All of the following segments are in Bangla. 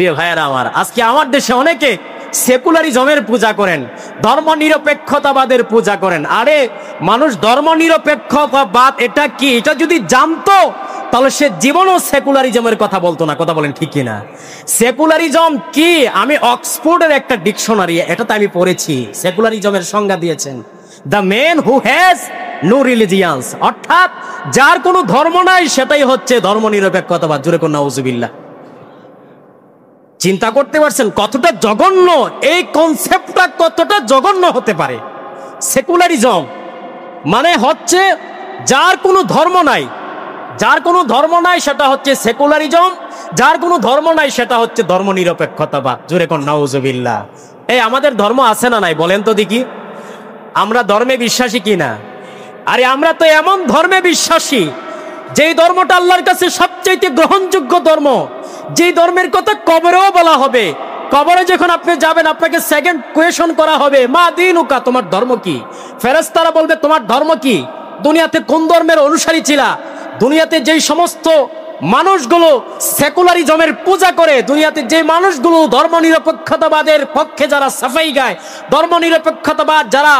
প্রিয় ভাইয়েরা আমার, আজকে আমার দেশে অনেকে সেকুলারিজমের পূজা করেন, ধর্মনিরপেক্ষতাবাদের পূজা করেন। আরে মানুষ ধর্মনিরপেক্ষতাবাদ এটা কি, এটা যদি জানতো তাহলে সে জীবনও সেকুলারিজমের কথা বলতো না। কথা বলেন ঠিক কিনা? সেকুলারিজম কি? আমি অক্সফোর্ডের একটা ডিকশনারি, এটাতে আমি পড়েছি, সেকুলারিজমের সংজ্ঞা দিয়েছেন the man who has no religions, অর্থাৎ যার কোনো ধর্ম নাই সেটাই হচ্ছে ধর্মনিরপেক্ষতাবাদ। জোরে কোন নাউজুবিল্লাহ। চিন্তা করতে পারছেন কতটা জঘন্য এই কনসেপ্টটা, কতটা জঘন্য হতে পারে? সেকুলারিজম মানে হচ্ছে যার কোনো ধর্ম নাই, যার কোনো ধর্ম নাই সেটা হচ্ছে সেকুলারিজম, যার কোনো ধর্ম নাই সেটা হচ্ছে ধর্মনিরপেক্ষতাবাদ। জোরে কোন নাউজুবিল্লাহ। এই আমাদের ধর্ম আছে না নাই বলেন তো দেখি? আমরা ধর্মে বিশ্বাসী কিনা? আরে আমরা তো এমন ধর্মে বিশ্বাসী যেই ধর্মটা আল্লাহর কাছে সবচেয়ে গ্রহণযোগ্য ধর্ম, যেই ধর্মের কথা কবরেও বলা হবে। কবরে যখন আপনি যাবেন আপনাকে সেকেন্ড কোয়েশন করা হবে, মা দীনুকা, তোমার ধর্ম কি? ফেরেশতারা বলবে তোমার ধর্ম কি? দুনিয়াতে কোন ধর্মের অনুসারী ছিলা? দুনিয়াতে যেই সমস্ত মানুষগুলো সেকুলারিজমের পূজা করে, দুনিয়াতে যে মানুষগুলো ধর্মনিরপেক্ষতাবাদের পক্ষে যারা সাফাই গায়, ধর্মনিরপেক্ষতাবাদ যারা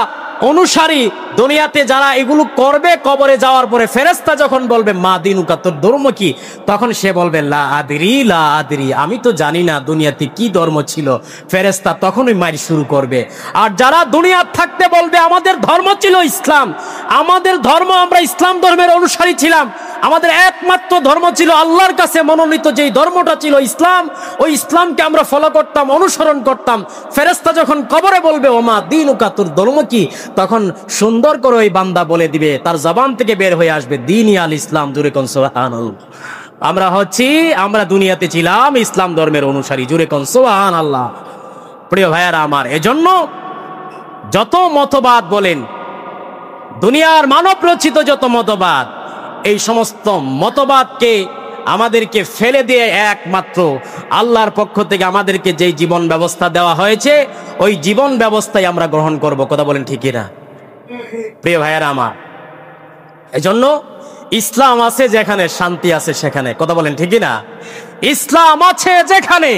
অনুসারী, দুনিয়াতে যারা এগুলো করবে, কবরে যাওয়ার পরে ফেরেশতা যখন বলবে মা দীনুকা, তোর ধর্ম কি? তখন সে বলবে লা আদরি লা আদরি, আমি তো জানি না দুনিয়াতে কি ধর্ম ছিল। ফেরেশতা তখনই মার শুরু করবে। আর যারা দুনিয়ার থাকতে বলবে আমাদের ধর্ম ছিল ইসলাম, আমাদের ধর্ম, আমরা ইসলাম ধর্মের অনুসারী ছিলাম, আমাদের একমাত্র ধর্ম ছিল আল্লাহর কাছে মনোনীত যেই ধর্মটা ছিল ইসলাম, ওই ইসলামকে আমরা ফলো করতাম, অনুসরণ করতাম। ফেরেশতা যখন কবরে বলবে ওমা দীনুকা, তোর ধর্ম কি? তখন সুন্দর করে ওই বান্দা বলে দিবে, তার জবান থেকে বের হয়ে আসবে দীনি আল ইসলাম। জোরে কোন সুবহানাল্লাহ। আমরা দুনিয়াতে ছিলাম ইসলাম ধর্মের অনুসারী। জোরে কোন সুবহানাল্লাহ। প্রিয় ভাইয়ারা আমার, এজন্য যত মতবাদ বলেন, দুনিয়ার মানব রচিত যত মতবাদ, এই সমস্ত মতবাদকে আমাদেরকে ফেলে দিয়ে একমাত্র আল্লাহর পক্ষ থেকে আমাদেরকে যেই জীবন ব্যবস্থা দেওয়া হয়েছে ওই জীবন ব্যবস্থায় আমরা গ্রহণ করব। কথা বলেন ঠিক না? প্রিয় ভাইয়েরা আমার, এজন্য ইসলাম আছে যেখানে শান্তি আছে সেখানে। কথা বলেন ঠিক না? ইসলাম আছে যেখানে,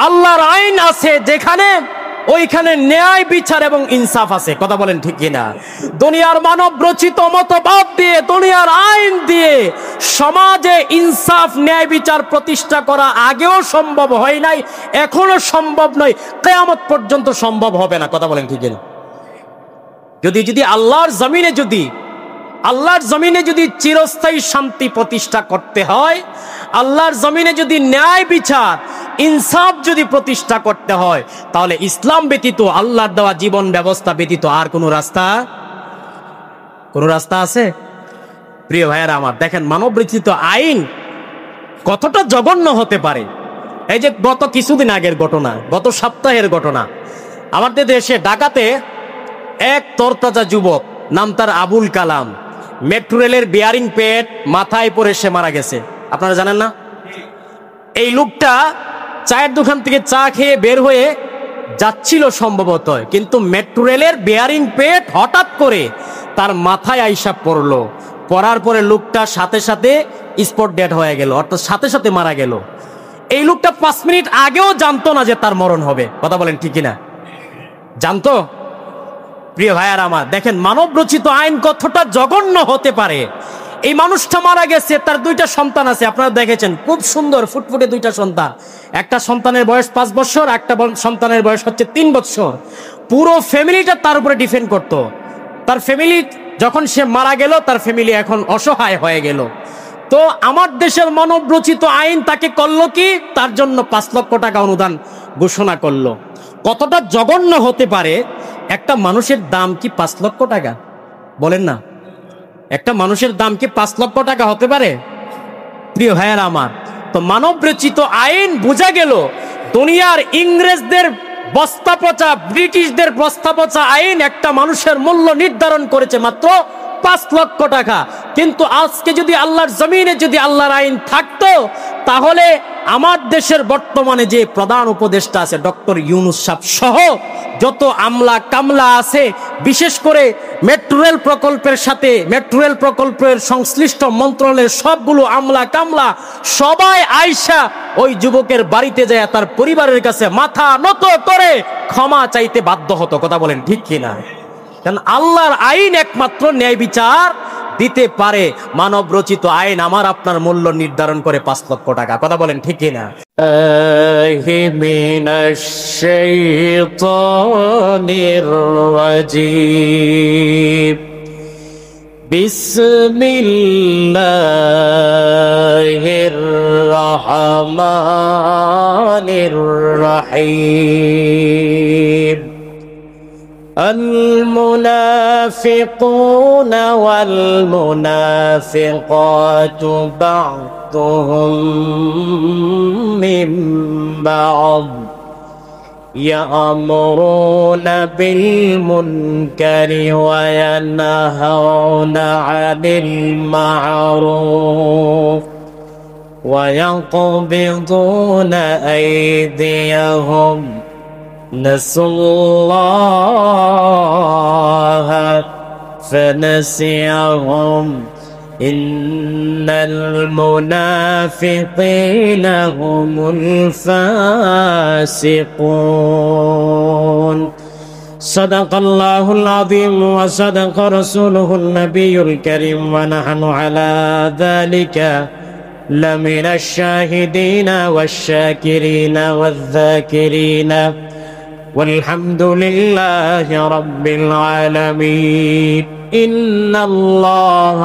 আল্লাহর আইন আছে যেখানে, ওইখানে ন্যায় বিচার এবং ইনসাফ আছে। কথা বলেন ঠিক কিনা? দুনিয়ার মানব রচিত মতবাদ দিয়ে, দুনিয়ার আইন দিয়ে সমাজে ইনসাফ ন্যায় বিচার প্রতিষ্ঠা করা আগেও সম্ভব হয় নাই, এখনো সম্ভব নয়, কিয়ামত পর্যন্ত সম্ভব হবে না। কথা বলেন ঠিক কিনা? যদি আল্লাহর জমিনে যদি চিরস্থায়ী শান্তি প্রতিষ্ঠা করতে হয়, আল্লাহর জমিনে যদি ন্যায় বিচার ইনসাফ যদি প্রতিষ্ঠা করতে হয়, তাহলে ইসলাম ব্যতীত, আল্লাহর দেওয়া জীবন ব্যবস্থা ব্যতীত আর কোনো রাস্তা আছে? প্রিয় ভাইয়েরা আমার, দেখেন মানব রচিত আইন কতটা জঘন্য হতে পারে। এই যে গত কিছুদিন আগের ঘটনা, গত সপ্তাহের ঘটনা, আমাদের দেশে ঢাকাতে এক তরতাজা যুবক, নাম তার আবুল কালাম, মেট্রো রেলের বিয়ারিং পেট মাথায় পরে সে মারা গেছে। আপনারা জানেন না? এই লোকটা চায়ের দোকান থেকে চা খেয়ে বের হয়ে যাচ্ছিল সম্ভবত, কিন্তু মেট্রো রেলের বিয়ারিং পেট হঠাৎ করে তার মাথায় আইসা পড়লো। পড়ার পরে লোকটা সাথে সাথে স্পট ডেড হয়ে গেল, অর্থাৎ সাথে সাথে মারা গেল। এই লোকটা 5 মিনিট আগেও জানতো না যে তার মরণ হবে। কথা বলেন ঠিক কিনা? জানতো? প্রিয় ভাইয়ারা আমার, দেখেন মানব রচিত আইন কতটা জঘন্য হতে পারে। এই মানুষটা মারা গেছে, তার 2টা সন্তান আছে, আপনারা দেখেছেন, খুব সুন্দর ফুটফুটে 2টা সন্তান। একটা সন্তানের বয়স 5 বছর, একটা সন্তানের বয়স হচ্ছে 3 বছর। পুরো ফ্যামিলিটা তার উপরে ডিপেন্ড করতো। তার ফ্যামিলি যখন সে মারা গেল, তার ফ্যামিলি এখন অসহায় হয়ে গেল। তো আমার দেশের মানব রচিত আইন তাকে করলো কি, তার জন্য 5 লক্ষ টাকা অনুদান ঘোষণা করলো। কতটা জঘন্য হতে পারে? একটা মানুষের দাম কি 5 লক্ষ টাকা? বলেন না, একটা মানুষের দাম কি 5 লক্ষ টাকা হতে পারে? প্রিয় ভাইয়েরা আমার, তো মানব রচিত আইন বোঝা গেল দুনিয়ার ইংরেজদের বস্তা পচা, ব্রিটিশদের বস্তা পচা আইন একটা মানুষের মূল্য নির্ধারণ করেছে মাত্র 5 লক্ষ টাকা। কিন্তু আজকে যদি আল্লাহর জমিনে যদি আল্লাহর আইন থাকতো, তাহলে আমার দেশের বর্তমানে যে প্রধান উপদেষ্টা আছে ডক্টর ইউনূস সাহেব সহ যত আমলা কামলা আছে, বিশেষ করে মেট্রো রেল প্রকল্পের সাথে মেট্রো রেল প্রকল্পের সংশ্লিষ্ট মন্ত্রণালয়ের সবগুলো আমলা কামলা সবাই আইসা ওই যুবকের বাড়িতে যায় তার পরিবারের কাছে মাথা নত করে ক্ষমা চাইতে বাধ্য হতো। কথা বলেন ঠিক কিনা? কারণ আল্লাহর আইন একমাত্র ন্যায় বিচার দিতে পারে। মানব রচিত আইন আমার আপনার মূল্য নির্ধারণ করে 5 লক্ষ টাকা। কথা বলেন ঠিক কিনা? মিনাশ শাইতানির রাজীম। বিসমিল্লাহির রহমানির রহিম। المنافقون والمنافقات بعضهم من بعض يأمرون بالمنكر وينهون عن المعروف ويقبضون أيديهم نسوا الله فنسيهم إن المنافقين هم الفاسقون صدق الله العظيم وصدق رسوله النبي الكريم ونحن على ذلك لمن الشاهدين والشاكرين والذاكرين والحمد لله رب العالمين إن الله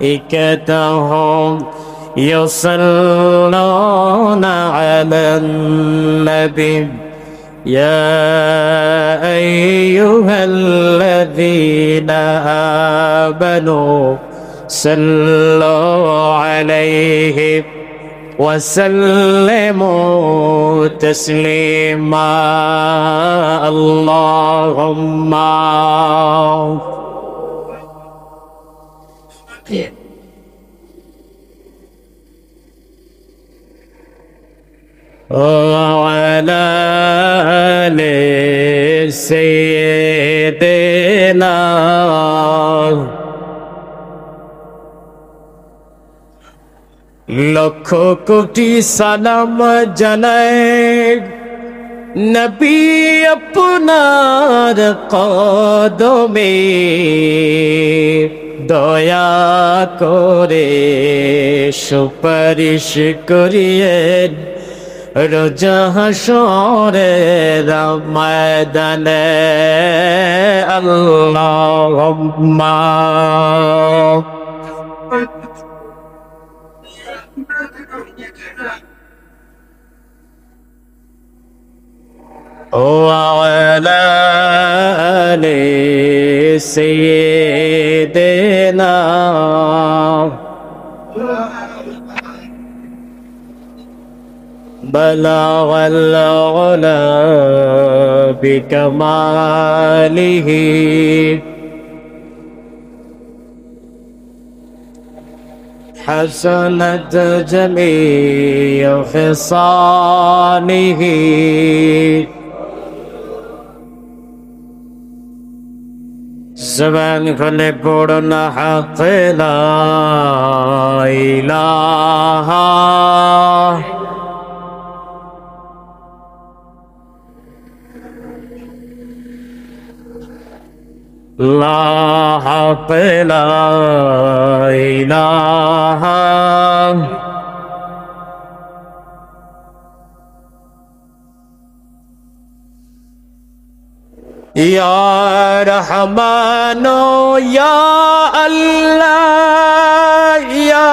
وملائكته يصلون على النبي يا أيها الذين آمنوا صلوا عليه وسلموا تسليما اللهم وعلى آل سيدنا লক্ষ কোটি সালাম জানাই নবী আপনার কদমে দয়া করে সুপারিশ করিয়েন রোজ হাসরের ময়দানে আল্লাহুম্মা وعلى آل سيدنا بلغ العلا بكماله حسنت جميع خصاله زبان খুলে পড়ুন হক লা ইলাহা লা হক লা ইলাহা ইয়া রহমান ইয়া আল্লাহ ইয়া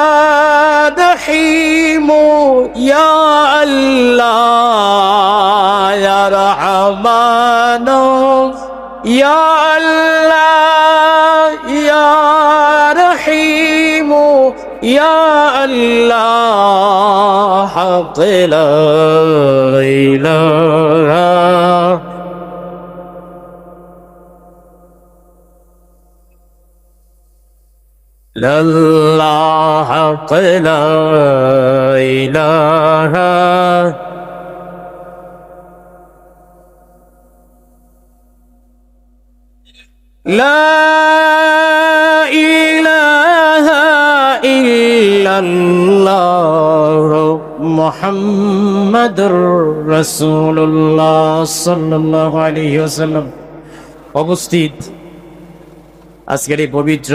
রহিম ইয়া আল্লাহ ইয়া রহমান ইয়া আল্লাহ ইয়া রহিম ইয়া আল্লাহ হক লা ইলাহা ইল্লাল্লাহ লা ইলাহা লা ইলাহা ইল্লাল্লাহ মুহাম্মাদুর রাসূলুল্লাহ সাল্লাল্লাহু আলাইহি ওয়াসাল্লাম। উপস্থিত আজকের এই পবিত্র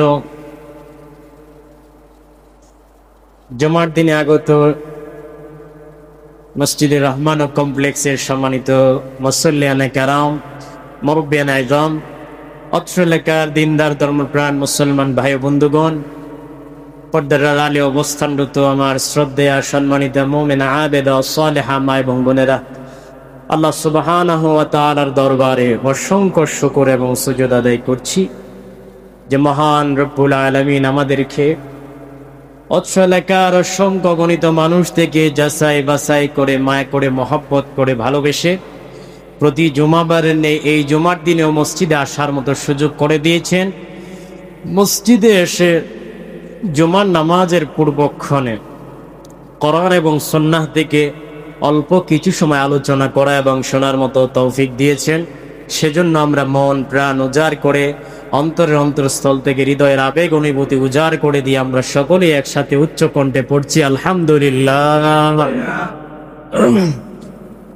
জুমার দিনে আগত মসজিদে রহমান কমপ্লেক্সের সম্মানিত মুসল্লিয়ানে কেরাম, মুরব্বিয়ানে আযম, অত্র এলাকার দিনদার ধর্মপ্রাণ মুসলমান ভাই বন্ধুগণ, পর্দার আড়ালে অবস্থানরত আমার শ্রদ্ধেয়া সম্মানিত মুমিনা আবেদা সালেহা মা এবং বোনেরা, আল্লাহ সুবহানাহু ওয়া তাআলার দরবারে অসংখ্য শুকর এবং সুজুদ আদায় করছি যে মহান রব্বুল আলামিন আমাদেরকে অত্র এলাকার অসংখ্য গণিত মানুষ থেকে যাচাই বাছাই করে, মায়া করে, মহব্বত করে, ভালোবেসে প্রতি জুমাবারের নেই এই জুমার দিনেও মসজিদে আসার মতো সুযোগ করে দিয়েছেন। মসজিদে এসে জুমার নামাজের পূর্বক্ষণে কোরআন এবং সুন্নাহ থেকে অল্প কিছু সময় আলোচনা করা এবং শোনার মতো তৌফিক দিয়েছেন। সেজন্য আমরা মন প্রাণ উজাড় করে, অন্তরের অন্তরস্থল থেকে হৃদয়ের আবেগ অনুভূতি উজাড় করে দিয়ে আমরা সকলেই একসাথে উচ্চ কণ্ঠে পড়ছি আলহামদুলিল্লাহ।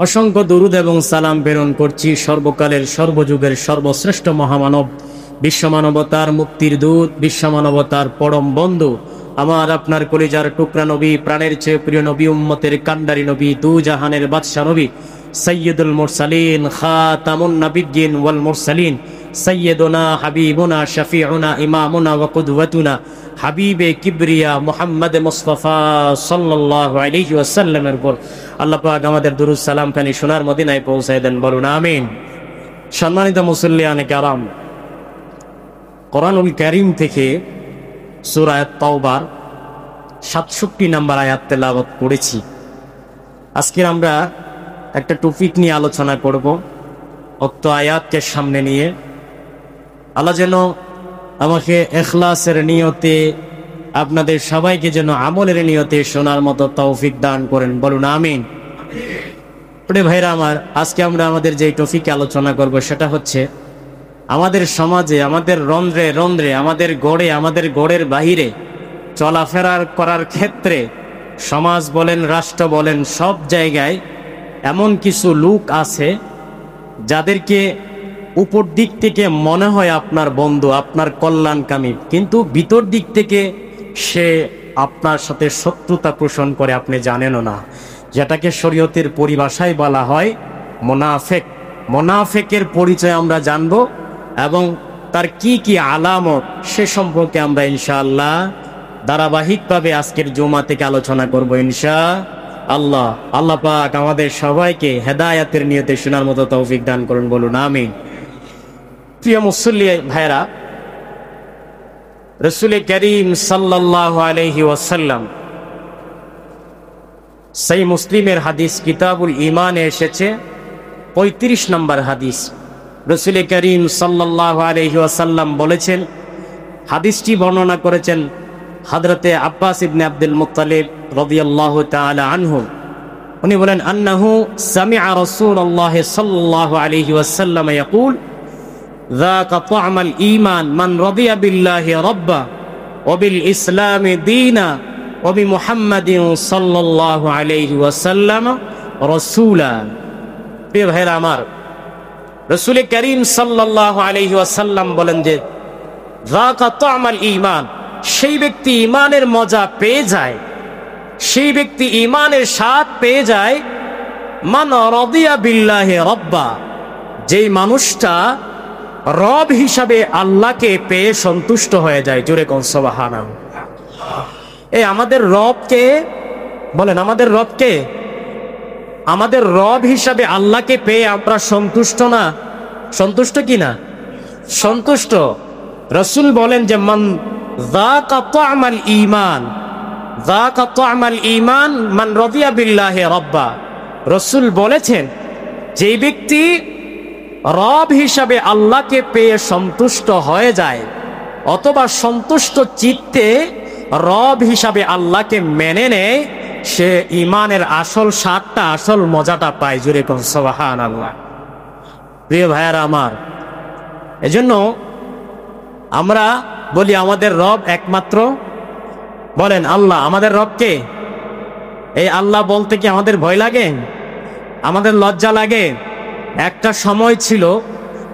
অসংখ্য দুরুদ এবং সালাম প্রেরণ করছি সর্বকালের সর্বযুগের সর্বশ্রেষ্ঠ মহামানব, বিশ্বমানবতার মুক্তির দূত, বিশ্বমানবতার পরম বন্ধু, আমার আপনার কলিজার টুকরা নবী, প্রাণের চেয়ে প্রিয় নবী, উম্মতের কান্ডারি নবী, দু জাহানের বাদশা নবী, সাইয়্যিদুল মুরসালিন, খাতামুন নাবিয়্যিন ওয়াল মুরসালিন, সাইয়্যিদুনা হাবিবুনা শাফিউনা ইমামুনা ওয়া কুদওয়াতুনা হাবিবে কিবরিয়া মুহাম্মদ মুস্তাফা সাল্লাল্লাহু আলাইহি ওয়াসাল্লামের উপর আল্লাহ পাক আমাদের দুরূদ সালাম খানি সোনার মদিনায় পৌঁছায় দেন, বলুন আমিন। সম্মানিত মুসল্লিয়ানে কেরাম, কোরআনুল কারীম থেকে সূরা তাওবার ৬৭ নম্বর আয়াত তেলাওয়াত করেছি। আজকে আমরা একটা টপিক নিয়ে আলোচনা করব, উক্ত আয়াতকে সামনে নিয়ে। আল্লাহ যেন আমাকে ইখলাসের নিয়তে, আপনাদের সবাইকে যেন আমলের নিয়তে শোনার মতো তৌফিক দান করেন, বলুন আমিন। প্রিয় ভাইরা আমার, আজকে আমরা আমাদের যে টপিকে আলোচনা করব সেটা হচ্ছে আমাদের সমাজে, আমাদের রন্ধ্রে রন্ধ্রে, আমাদের গড়ে, আমাদের গড়ের বাহিরে চলাফেরা করার ক্ষেত্রে সমাজ বলেন, রাষ্ট্র বলেন, সব জায়গায় এমন কিছু লোক আছে যাদেরকে উপর দিক থেকে মনে হয় আপনার বন্ধু, আপনার কল্যাণকামী, কিন্তু ভিতর দিক থেকে সে আপনার সাথে শত্রুতা পোষণ করে, আপনি জানেনও না। যেটাকে শরীয়তের পরিভাষায় বলা হয় মুনাফিক। মুনাফিকের পরিচয় আমরা জানব এবং তার কি কি আলামত সে সম্পর্কে আমরা ইনশাআল্লাহ ধারাবাহিকভাবে আজকের জুমা থেকে আলোচনা করব ইনশাআল্লাহ। আল্লাহ পাক আমাদের সবাইকে হেদায়েতের নিয়তে শোনার মতো তৌফিক দান করুন, বলুন আমিন। প্রিয় মুসল্লি ভাইরা, রাসূল করিম সাল্লাল্লাহু আলাইহি ওয়াসাল্লাম সহিহ মুসলিমের হাদিস কিতাবুল ঈমানে এসেছে ৩৫ নম্বর হাদিস। রাসূল করিম সাল্লাল্লাহু আলাইহি ওয়াসাল্লাম বলেছেন, হাদিসটি বর্ণনা করেছেন হযরতে আব্বাস ইবনে আব্দুল মুত্তালিব রাদিয়াল্লাহু তাআলা আনহু। উনি বলেন, আন্নাহু সামিআ রাসূলুল্লাহ সাল্লাল্লাহু আলাইহি ওয়াসাল্লাম ইয়াকুল যাকা তা'মাল ঈমান মান রাদিয়া বিল্লাহি রাব্বা ওয়া বিল ইসলামি দীনা ওয়া বি মুহাম্মাদিন সাল্লাল্লাহু আলাইহি ওয়াসাল্লাম রাসূলা। প্রিয় ভাইরা আমার, রাসূল করিম সাল্লাল্লাহু আলাইহি ওয়াসাল্লাম বলেন যে যাকা তা'মাল ঈমান, সেই ব্যক্তি ঈমানের মজা পেয়ে যায়, সেই ব্যক্তি ঈমানের স্বাদ পেয়ে যায়, মান রাদিয়া বিল্লাহি রাব্বা, যেই মানুষটা রব হিসাবে আল্লাহকে পেয়ে সন্তুষ্ট হয়ে যায়। জোরে কোন সুবহানাল্লাহ। এই আমাদের রবকে বলেন, আমাদের রবকে, আমাদের রব হিসাবে আল্লাহকে পেয়ে আমরা সন্তুষ্ট না? সন্তুষ্ট কি না? সন্তুষ্ট। রাসূল বলেন যে মান যাকা তা'মাল ঈমান, যাকা তা'মাল ঈমান মান রাদিয়া বিল্লাহি রাব্বা। রাসূল বলেছেন, যে ব্যক্তি রব হিসাবে আল্লাহকে পেয়ে সন্তুষ্ট হয়ে যায়, অথবা সন্তুষ্ট চিত্তে রব হিসাবে আল্লাহকে মেনে নেয়, সে ইমানের আসল স্বাদটা, আসল মজাটা পায়। জুড়ে কোন সুবহানাল্লাহ। প্রিয় ভাইয়ারা আমার, এজন্য আমরা বলি আমাদের রব একমাত্র, বলেন আল্লাহ। আমাদের রবকে, এই আল্লাহ বলতে কি আমাদের ভয় লাগে? আমাদের লজ্জা লাগে? একটা সময় ছিল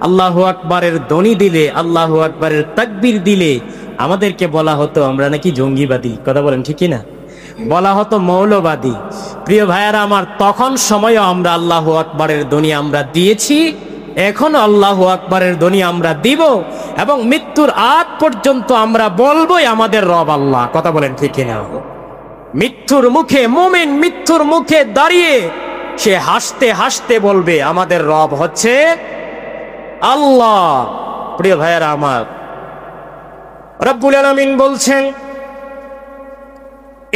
আল্লাহু আকবারের ধ্বনি দিলে, আল্লাহু আকবারের তাকবীর দিলে আমাদেরকে বলা হতো আমরা নাকি জঙ্গিবাদী। কথা বলেন ঠিক না? বলা হতো মৌলবাদী। প্রিয় ভাইয়ারা আমার, তখন সময়ও আমরা আল্লাহু আকবারের ধ্বনি আমরা দিয়েছি, এখন আল্লাহু আকবারের ধ্বনি আমরা দিব, এবং মৃত্যুর আগ পর্যন্ত আমরা বলবোই আমাদের রব আল্লাহ। কথা বলেন ঠিক না? মৃত্যুর মুখে, মুমিন মৃত্যুর মুখে দাঁড়িয়ে সে হাসতে হাসতে বলবে আমাদের রব হচ্ছে আল্লাহ। প্রিয় ভাইয়েরা আমার, রব্বুল আলামিন বলছেন,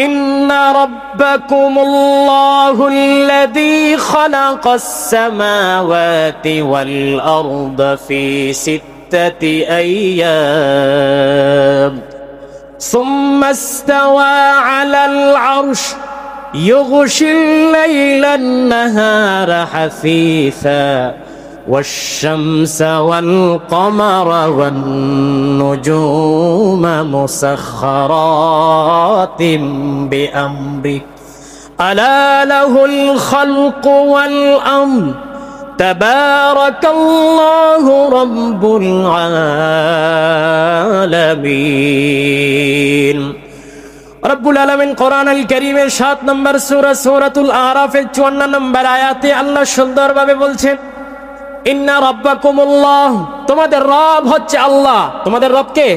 ইন্না রাব্বাকুমুল্লাহুল্লাযী খালাকাস সামাওয়াতি ওয়াল আরদা ফি সিত্তাতি আইয়াম সুম্মা ইসতাওয়া আলাল আরশ ইউগশিল লাইলান নাহারা হাসীসা والشمس والقمر والنجوم مسخرات بأمره ألا له الخلق والأمر تبارك الله رب العالمين। রব্বুল আলামিন কোরআনুল কারীমের 7 নম্বর সূরা সূরাতুল আরাফের 54 নম্বর আয়াতে আল্লাহ সুন্দরভাবে বলছেন, ইন্না রাব্বাকুমুল্লাহ, তোমাদের রব হচ্ছে আল্লাহ। তোমাদের রব কে?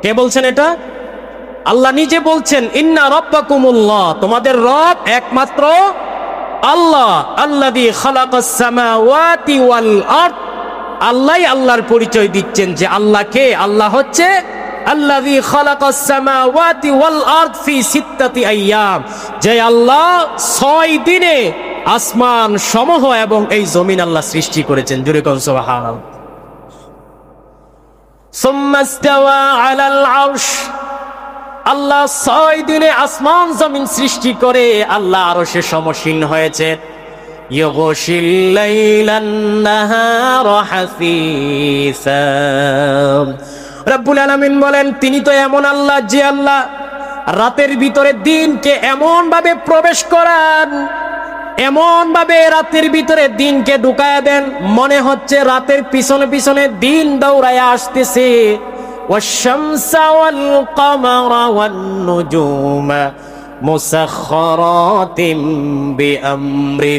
কে বলছেন এটা? আল্লাহ নিজে বলছেন, ইন্না রাব্বাকুমুল্লাহ, তোমাদের রব একমাত্র আল্লাহ। আল্লাযী খালাকাস সামাওয়াতি ওয়াল আরদ, আল্লাহই আল্লাহর পরিচয় দিচ্ছেন যে আল্লাহ কে? আল্লাহ হচ্ছে আল্লাযী খালাকাস সামাওয়াতি ওয়াল আরদ ফি সিত্তাতি আইয়াম, যে আল্লাহ 6 দিনে আসমান সমূহ এবং এই জমিন আল্লাহ সৃষ্টি করেছেন। জোরে কোন সুবহানাল্লাহ। সুম্মা ইসতাওয়া আলাল আরশ, আল্লাহ 6 দিনে আসমান জমিন সৃষ্টি করে আল্লাহ আরশে সমসীন হয়েছে। ইউগশিল লাইলান নাহারা হাসীসা, রব্বুল আলামিন বলেন তিনি তো এমন আল্লাহ যে আল্লাহ রাতের ভিতরে দিনকে এমন ভাবে প্রবেশ করান, এমন ভাবে রাতের ভিতরে দিনকে ঢুকায়া দেন, মনে হচ্ছে রাতের পিছনে পিছনে দিন দৌড়ায় আসতেছে। ওয়াশ-শামসা ওয়াল কামারা ওয়ান নুজুমা মুসাখখারাতিন বিআমরি,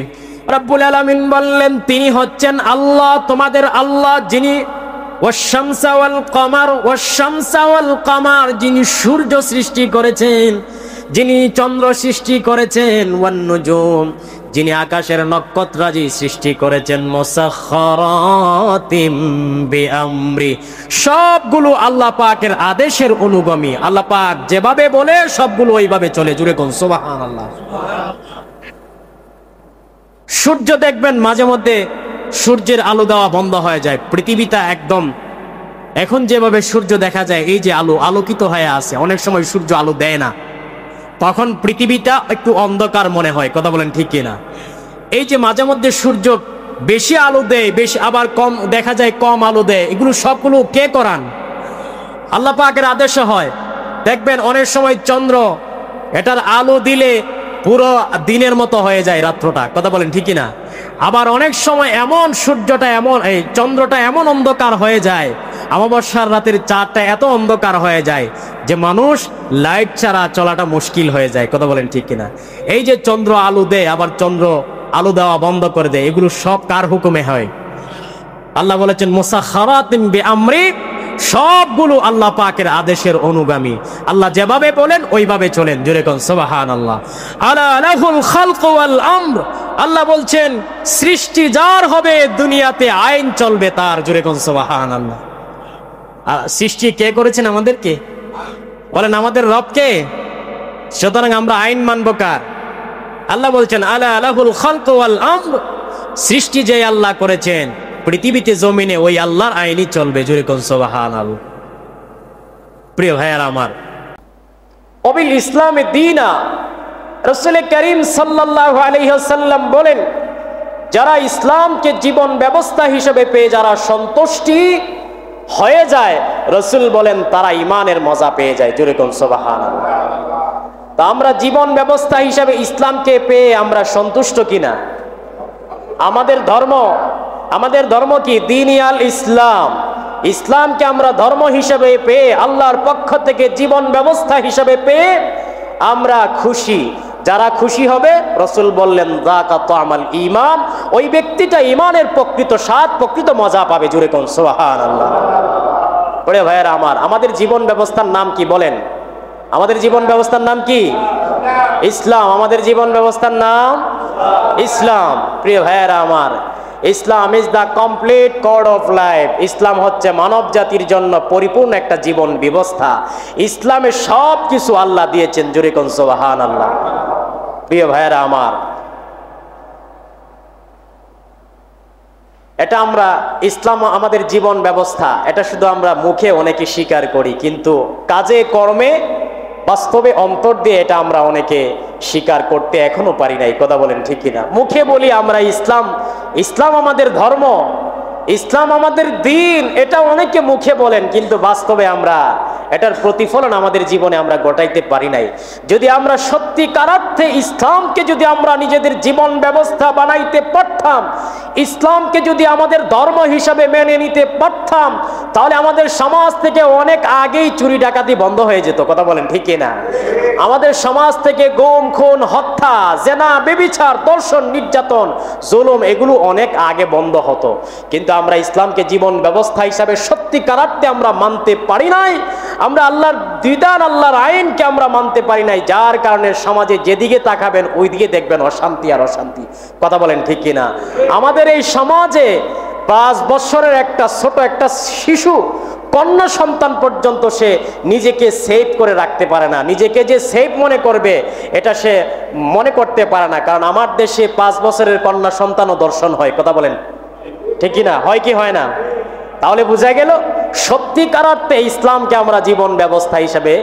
রব্বুল আলামিন বললেন তিনি হচ্ছেন আল্লাহ, তোমাদের আল্লাহ, যিনি ওয়াশ-শামসা ওয়াল কামার, ওয়াশ-শামসা ওয়াল কামার, যিনি সূর্য সৃষ্টি করেছেন, যিনি চন্দ্র সৃষ্টি করেছেন, ওয়ান নুজুম, যিনি আকাশের নক্ষত্রাদি সৃষ্টি করেছেন, মুসাখখারাতিন বিআমরি, সবগুলো আল্লাহ পাকের আদেশের অনুগামী। আল্লাহ পাক যেভাবে বলে সবগুলো ওইভাবে চলে। জুড়ে কোন সুবহানাল্লাহ। সূর্য দেখবেন মাঝে মধ্যে সূর্যের আলো দেওয়া বন্ধ হয়ে যায়। পৃথিবীটা একদম এখন যেভাবে সূর্য দেখা যায়, এই যে আলো আলোকিত হয়ে আছে, অনেক সময় সূর্য আলো দেয় না, তখন পৃথিবীটা একটু অন্ধকার মনে হয়। কথা বলেন ঠিক কিনা? এই যে মাঝে মধ্যে সূর্য বেশি আলো দেয়, বেশি আবার কম দেখা যায়, কম আলো দেয়, এগুলো সবগুলো কে করান? আল্লাহ পাকের আদেশে হয়। দেখবেন অনেক সময় চন্দ্র, এটার আলো দিলে পুরো দিনের মতো হয়ে যায় রাত্রটা। কথা বলেন ঠিক কিনা? আবার অনেক সময় এমন সূর্যটা এমন, এই চন্দ্রটা এমন অন্ধকার হয়ে যায়, অমাবস্যার রাতের চাঁদটা এত অন্ধকার হয়ে যায় যে মানুষ লাইট ছাড়া চলাটা মুশকিল হয়ে যায়। কথা বলেন ঠিক কিনা? এই যে চন্দ্র আলো দেয়, আবার চন্দ্র আলো দেওয়া বন্ধ করে দেয়, এগুলো সব কার হুকুমে হয়? আল্লাহ বলেছেন মুসাখখারাতিন বিআমরি, সবগুলো আল্লাহ পাকের আদেশের অনুগামী। আল্লাহ যেভাবে বলেন ওইভাবে চলেন। জোরে কোন সুবহানাল্লাহ। আলা লাহুল খালকু ওয়াল আমর, আল্লাহ বলছেন সৃষ্টি যার হবে, দুনিয়াতে আইন চলবে তার। জোরে কোন সুবহানাল্লাহ। সৃষ্টি কে করেছেন? আমাদেরকে। বলেন আমাদের রবকে। সুতরাং আমরা আইন মানব কার? আল্লাহ বলছেন আলা লাহুল খালকু ওয়াল আমর, সৃষ্টি যে আল্লাহ করেছেন পৃথিবীতে জমিনে, ওই আল্লাহর আইনই চলবে। জোরে কোন সুবহানাল্লাহ। প্রিয় ভাইয়ারা আমার, অবিল ইসলামে দীনা, রাসূল করিম সাল্লাল্লাহু আলাইহি ওয়াসাল্লাম বলেন, যারা ইসলামকে জীবন ব্যবস্থা হিসেবে পেয়ে যারা সন্তুষ্টি হয়ে যায়, রাসূল বলেন তারা ঈমানের মজা পেয়ে যায়। জোরে কোন সুবহানাল্লাহ। তা আমরা জীবন ব্যবস্থা হিসেবে ইসলামকে পেয়ে আমরা সন্তুষ্ট কিনা? আমাদের ধর্ম কি? দীনিয়াল ইসলাম। ইসলামকে আমরা ধর্ম হিসেবে পেয়ে, আল্লাহর পক্ষ থেকে জীবন ব্যবস্থা হিসেবে পেয়ে আমরা খুশি। যারা খুশি হবে, রাসূল বললেন যাকা তামাল ঈমান, ওই ব্যক্তিটা ঈমানের প্রকৃত স্বাদ, প্রকৃত মজা পাবে। জোরে কোন সুবহানাল্লাহ। পড়ে ভাইয়েরা আমার, আমাদের জীবন ব্যবস্থার নাম কি বলেন? আমাদের জীবন ব্যবস্থার নাম কি? ইসলাম। আমাদের জীবন ব্যবস্থার নাম ইসলাম। প্রিয় ভাইয়েরা আমার, Islam is the complete code of life. Islam হচ্ছে মানব জাতির জন্য পরিপূর্ণ একটা জীবন ব্যবস্থা। ইসলামে সব কিছু আল্লাহ দিয়েছেন। জোরে কোন সুবহানাল্লাহ। প্রিয় ভাইয়েরা আমার, এটা আমরা, ইসলাম আমাদের জীবন ব্যবস্থা, এটা শুধু আমরা মুখে অনেকে স্বীকার করি, কিন্তু কাজে কর্মে বাস্তবে অন্তর দিয়ে এটা আমরা অনেকে স্বীকার করতে এখনো পারি নাই। কথা বলেন ঠিক কিনা? মুখে বলি আমরা ইসলাম আমাদের ধর্ম, ইসলাম আমাদের দ্বীন, এটা অনেকে মুখে বলেন, কিন্তু বাস্তবে আমরা এটার প্রতিফলন আমাদের জীবনে আমরা ঘটাইতে পারি নাই। যদি আমরা সত্যিকার অর্থে ইসলামকে যদি আমরা নিজেদের জীবন ব্যবস্থা বানাইতে পারতাম, ইসলামকে যদি আমাদের ধর্ম হিসাবে মেনে নিতে পারতাম, তাহলে আমাদের সমাজ থেকে অনেক আগেই চুরি ডাকাতি বন্ধ হয়ে যেত। কথা বলেন ঠিক কিনা? আমাদের সমাজ থেকে গুম, খুন, হত্যা, জেনা, ব্যভিচার, ধর্ষণ, নির্যাতন, জুলুম, এগুলো অনেক আগে বন্ধ হতো। কিন্তু আমরা ইসলামকে জীবন ব্যবস্থা হিসাবে সত্যিকার অর্থে আমরা মানতে পারি নাই। আমরা আল্লাহর বিধান, আল্লাহর আইনকে আমরা মানতে পারি নাই, যার কারণে সমাজে যেদিকে তাকাবেন ওইদিকে দেখবেন অশান্তি আর অশান্তি। কথা বলেন ঠিক কিনা? আমাদের এই সমাজে 5 বছরের একটা ছোট একটা শিশু, কন্যা সন্তান পর্যন্ত সে নিজেকে সেফ করে রাখতে পারে না। নিজেকে যে সেফ মনে করবে এটা সে মনে করতে পারে না, কারণ আমার দেশে 5 বছরের কন্যা সন্তানও ধর্ষণ হয়। কথা বলেন ঠিক কিনা? হয় কি হয় না? তাহলে বোঝা গেল সত্যিকার অর্থে ইসলামকে আমরা জীবন ব্যবস্থা হিসেবে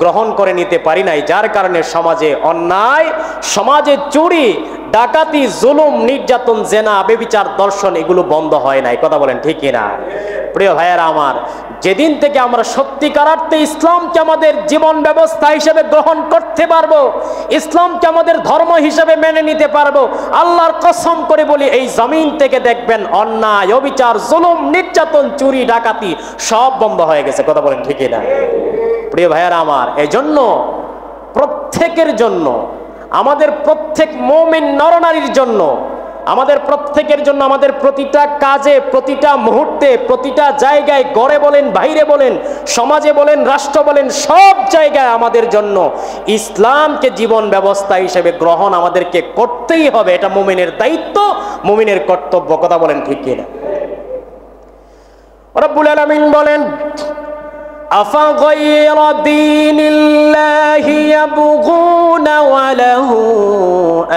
গ্রহণ করে নিতে পারি নাই, যার কারণে সমাজে অন্যায়, সমাজে চুরি, ডাকাতি, জুলুম, নির্যাতন, জেনা, ব্যভিচার, ধর্ষণ, এগুলো বন্ধ হয় নাই। কথা বলেন ঠিক কিনা? প্রিয় ভাইয়েরা আমার, যেদিন থেকে আমরা সত্যিকার অর্থে ইসলামকে আমাদের জীবন ব্যবস্থা হিসেবে গ্রহণ করতে পারবো, ইসলামকে আমাদের ধর্ম হিসেবে মেনে নিতে পারবো, আল্লাহর কসম করে বলি এই জমিন থেকে দেখবেন অন্যায়, অবিচার, জুলুম, নির্যাতন, চুরি, ডাকাতি সব বন্ধ হয়ে গেছে। কথা বলেন ঠিক কিনা? প্রিয় ভাইয়েরা আমার, এজন্য প্রত্যেকের জন্য, আমাদের প্রত্যেক মুমিন নরনারীর জন্য, আমাদের প্রত্যেকের জন্য, আমাদের প্রতিটা কাজে, প্রতিটা মুহূর্তে, প্রতিটা জায়গায়, ঘরে বলেন, বাইরে বলেন, সমাজে বলেন, রাষ্ট্র বলেন, সব জায়গায় আমাদের জন্য ইসলামকে জীবন ব্যবস্থা হিসেবে গ্রহণ আমাদেরকে করতেই হবে। এটা মুমিনের দায়িত্ব, মুমিনের কর্তব্য। কথা বলেন ঠিক কিনা? রব্বুল আলামিন বলেন, أفغير دين الله يبغون وله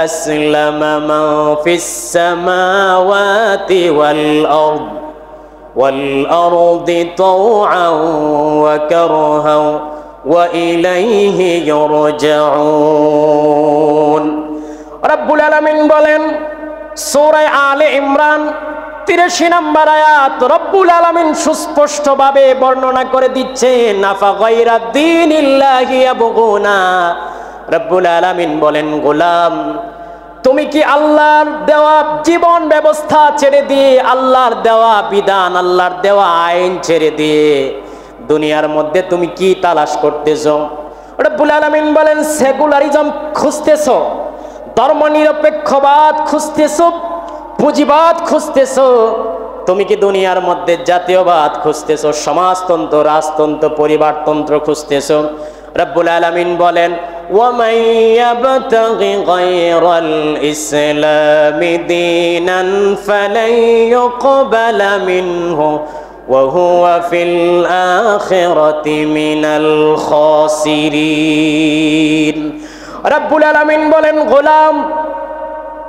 أسلم من في السماوات والأرض طوعا وكرها وإليه يرجعون। রব্বুল আলামিন বলেন সূরা আলে ইমরান 83 নম্বর আয়াত, রব্বুল আলামিন সুস্পষ্টভাবে বর্ণনা করে দিচ্ছেন, আফা গায়রা দীনিল্লাহি ইয়াবগুনা। রব্বুল আলামিন বলেন, গোলাম তুমি কি আল্লাহর দেওয়া জীবন ব্যবস্থা ছেড়ে দিয়ে, আল্লাহর দেওয়া বিধান, আল্লাহর দেওয়া আইন ছেড়ে দিয়ে দুনিয়ার মধ্যে তুমি কি তালাশ করতেছো? রব্বুল আলামিন বলেন, সেকুলারিজম খুঁজতেছো, ধর্মনিরপেক্ষবাদ খুঁজতেছো, পুঁজিবাদ খুঁজতেছো, তুমি কি দুনিয়ার মধ্যে জাতীয়বাদ খুঁজতেছো, সমাজতন্ত্র, রাজতন্ত্র, পরিবারতন্ত্র খুঁজতেছো? রব্বুল আলামিন বলেন, ওয়ামান ইয়াবতাগি গায়রাল ইসলামি দীনান ফালান ইউকবালা মিনহু ওয়া হুয়া ফিল আখিরাতি মিনাল খাসিরিন। রব্বুল আলামিন বলেন, গোলাম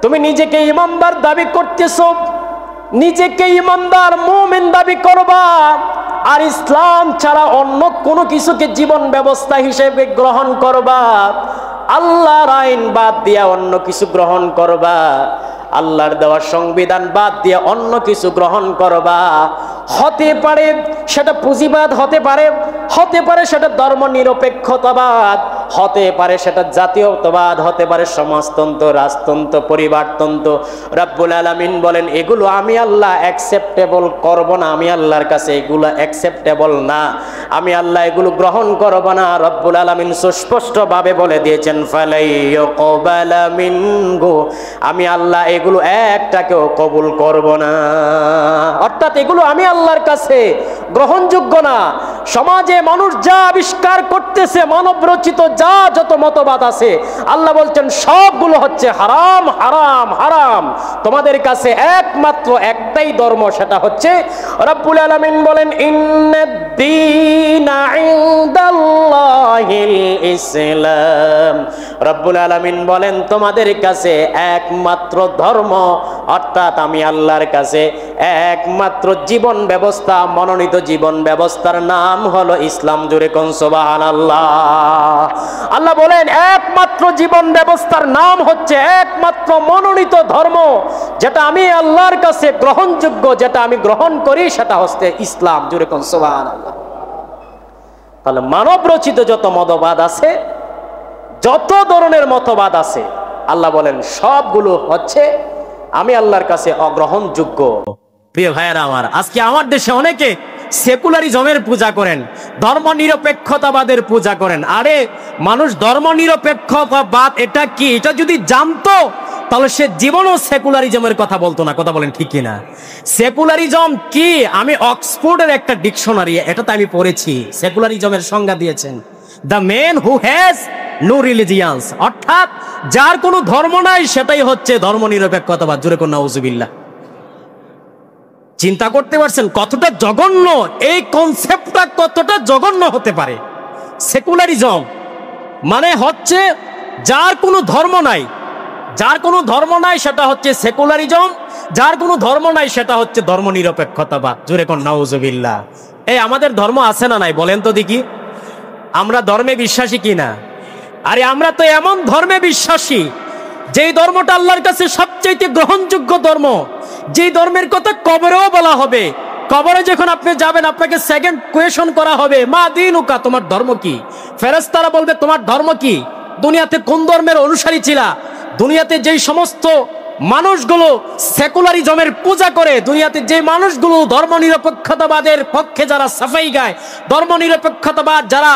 তুমি নিজেকে ইমানদার দাবি করতেছো, নিজেকে ইমানদার মুমিন দাবি করবা, আর ইসলাম ছাড়া অন্য কোনো কিছুকে জীবন ব্যবস্থা হিসেবে গ্রহণ করবা, আল্লাহর আইন বাদ দিয়া অন্য কিছু গ্রহণ করবা, আল্লাহর দেওয়া সংবিধান বাদ দিয়ে অন্য কিছু গ্রহণ করবা, হতে পারে সেটা পুঁজিবাদ, হতে পারে সেটা ধর্ম নিরপেক্ষতাবাদ, হতে পারে সেটা জাতীয়তাবাদ, হতে পারে সমাজতন্ত্র, রাজতন্ত্র, পরিবারতন্ত্র। রব্বুল আলামিন বলেন এগুলো আমি আল্লাহ অ্যাকসেপ্টেবল করব না, আমি আল্লাহর কাছে এগুলো অ্যাকসেপ্টেবল না, আমি আল্লাহ এগুলো গ্রহণ করব না। রব্বুল আলামিন সুস্পষ্টভাবে বলে দিয়েছেন ফালাইয়াকবালা মিনহু, আমি আল্লাহ এগুলো একটাকেও কবুল করব না। অর্থাৎ এগুলো আমি আল্লাহর কাছে গ্রহণযোগ্য না। সমাজে মানুষ যা আবিষ্কার করতেছে, মানব রচিত যা যত মতবাদ আছে, আল্লাহ বলছেন সবগুলো হচ্ছে হারাম হারাম হারাম। তোমাদের কাছে একমাত্র একটাই ধর্ম, সেটা হচ্ছে, রব্বুল আলামিন বলেন ইন্নাদ-দীনা ইনদাল্লাহিল ইসলাম। রব্বুল আলামিন বলেন তোমাদের কাছে একমাত্র ধর্ম, অর্থাৎ আমি আল্লাহর কাছে একমাত্র জীবন ব্যবস্থা, মনোনীত জীবন ব্যবস্থার নাম হলো ইসলাম। জোরে কোন সুবহানাল্লাহ। আল্লাহ বলেন একমাত্র জীবন ব্যবস্থার নাম হচ্ছে, একমাত্র মনোনীত ধর্ম যেটা আমি আল্লাহর কাছে গ্রহণযোগ্য, যেটা আমি গ্রহণ করি, সেটা হচ্ছে ইসলাম। জোরে কোন সুবহানাল্লাহ। তাহলে মানব রচিত যত মতবাদ আছে, যত ধরনের মতবাদ আছে, আল্লাহ বলেন সবগুলো হচ্ছে আমি আল্লাহর কাছে অগ্রহণযোগ্য। প্রিয় ভাইয়েরা আমার, আজকে আমার দেশে অনেকে সেকুলারিজমের পূজা করেন, ধর্ম নিরপেক্ষতাবাদের পূজা করেন। আরে মানুষ ধর্ম নিরপেক্ষতাবাদ এটা কি, এটা যদি জানতো তাহলে সে জীবনও সেকুলারিজমের কথা বলতো না। কথা বলেন ঠিক কিনা? সেকুলারিজম কি, আমি অক্সফোর্ডের একটা ডিকশনারি, এটাতে আমি পড়েছি, সেকুলারিজমের সংজ্ঞা দিয়েছেন the man who has no religions, অর্থাৎ যার কোনো ধর্ম নাই সেটাই হচ্ছে ধর্ম নিরপেক্ষতাবাদ। জোরে কোন নাউজুবিল্লাহ। চিন্তা করতে পারছেন কতটা জঘন্য এই কনসেপ্টটা, কতটা জঘন্য হতে পারে? সেকুলারিজম মানে হচ্ছে যার কোনো ধর্ম নাই, যার কোনো ধর্ম নাই সেটা হচ্ছে সেকুলারিজম, যার কোনো ধর্ম নাই সেটা হচ্ছে ধর্ম নিরপেক্ষতাবাদ। জোরে কোন নাউজুবিল্লাহ। এই আমাদের ধর্ম আছে না নাই বলেন তো দেখি? আমরা ধর্মে বিশ্বাসী কিনা? আরে আমরা তো এমন ধর্মে বিশ্বাসী যেই ধর্মটা আল্লাহর কাছে সবচেয়ে গ্রহণযোগ্য ধর্ম, যেই ধর্মের কথা কবরেও বলা হবে। কবরে যখন আপনি যাবেন আপনাকে সেকেন্ড কোয়েশন করা হবে, মা দীনুকা, তোমার ধর্ম কি? ফেরেশতারা বলবে তোমার ধর্ম কি? দুনিয়াতে কোন ধর্মের অনুসারী ছিলা? দুনিয়াতে যেই সমস্ত মানুষগুলো সেকুলারিজমের পূজা করে, দুনিয়াতে যে মানুষগুলো ধর্ম নিরপেক্ষতাবাদের পক্ষে যারা সাফাই গায়, ধর্ম নিরপেক্ষতাবাদ যারা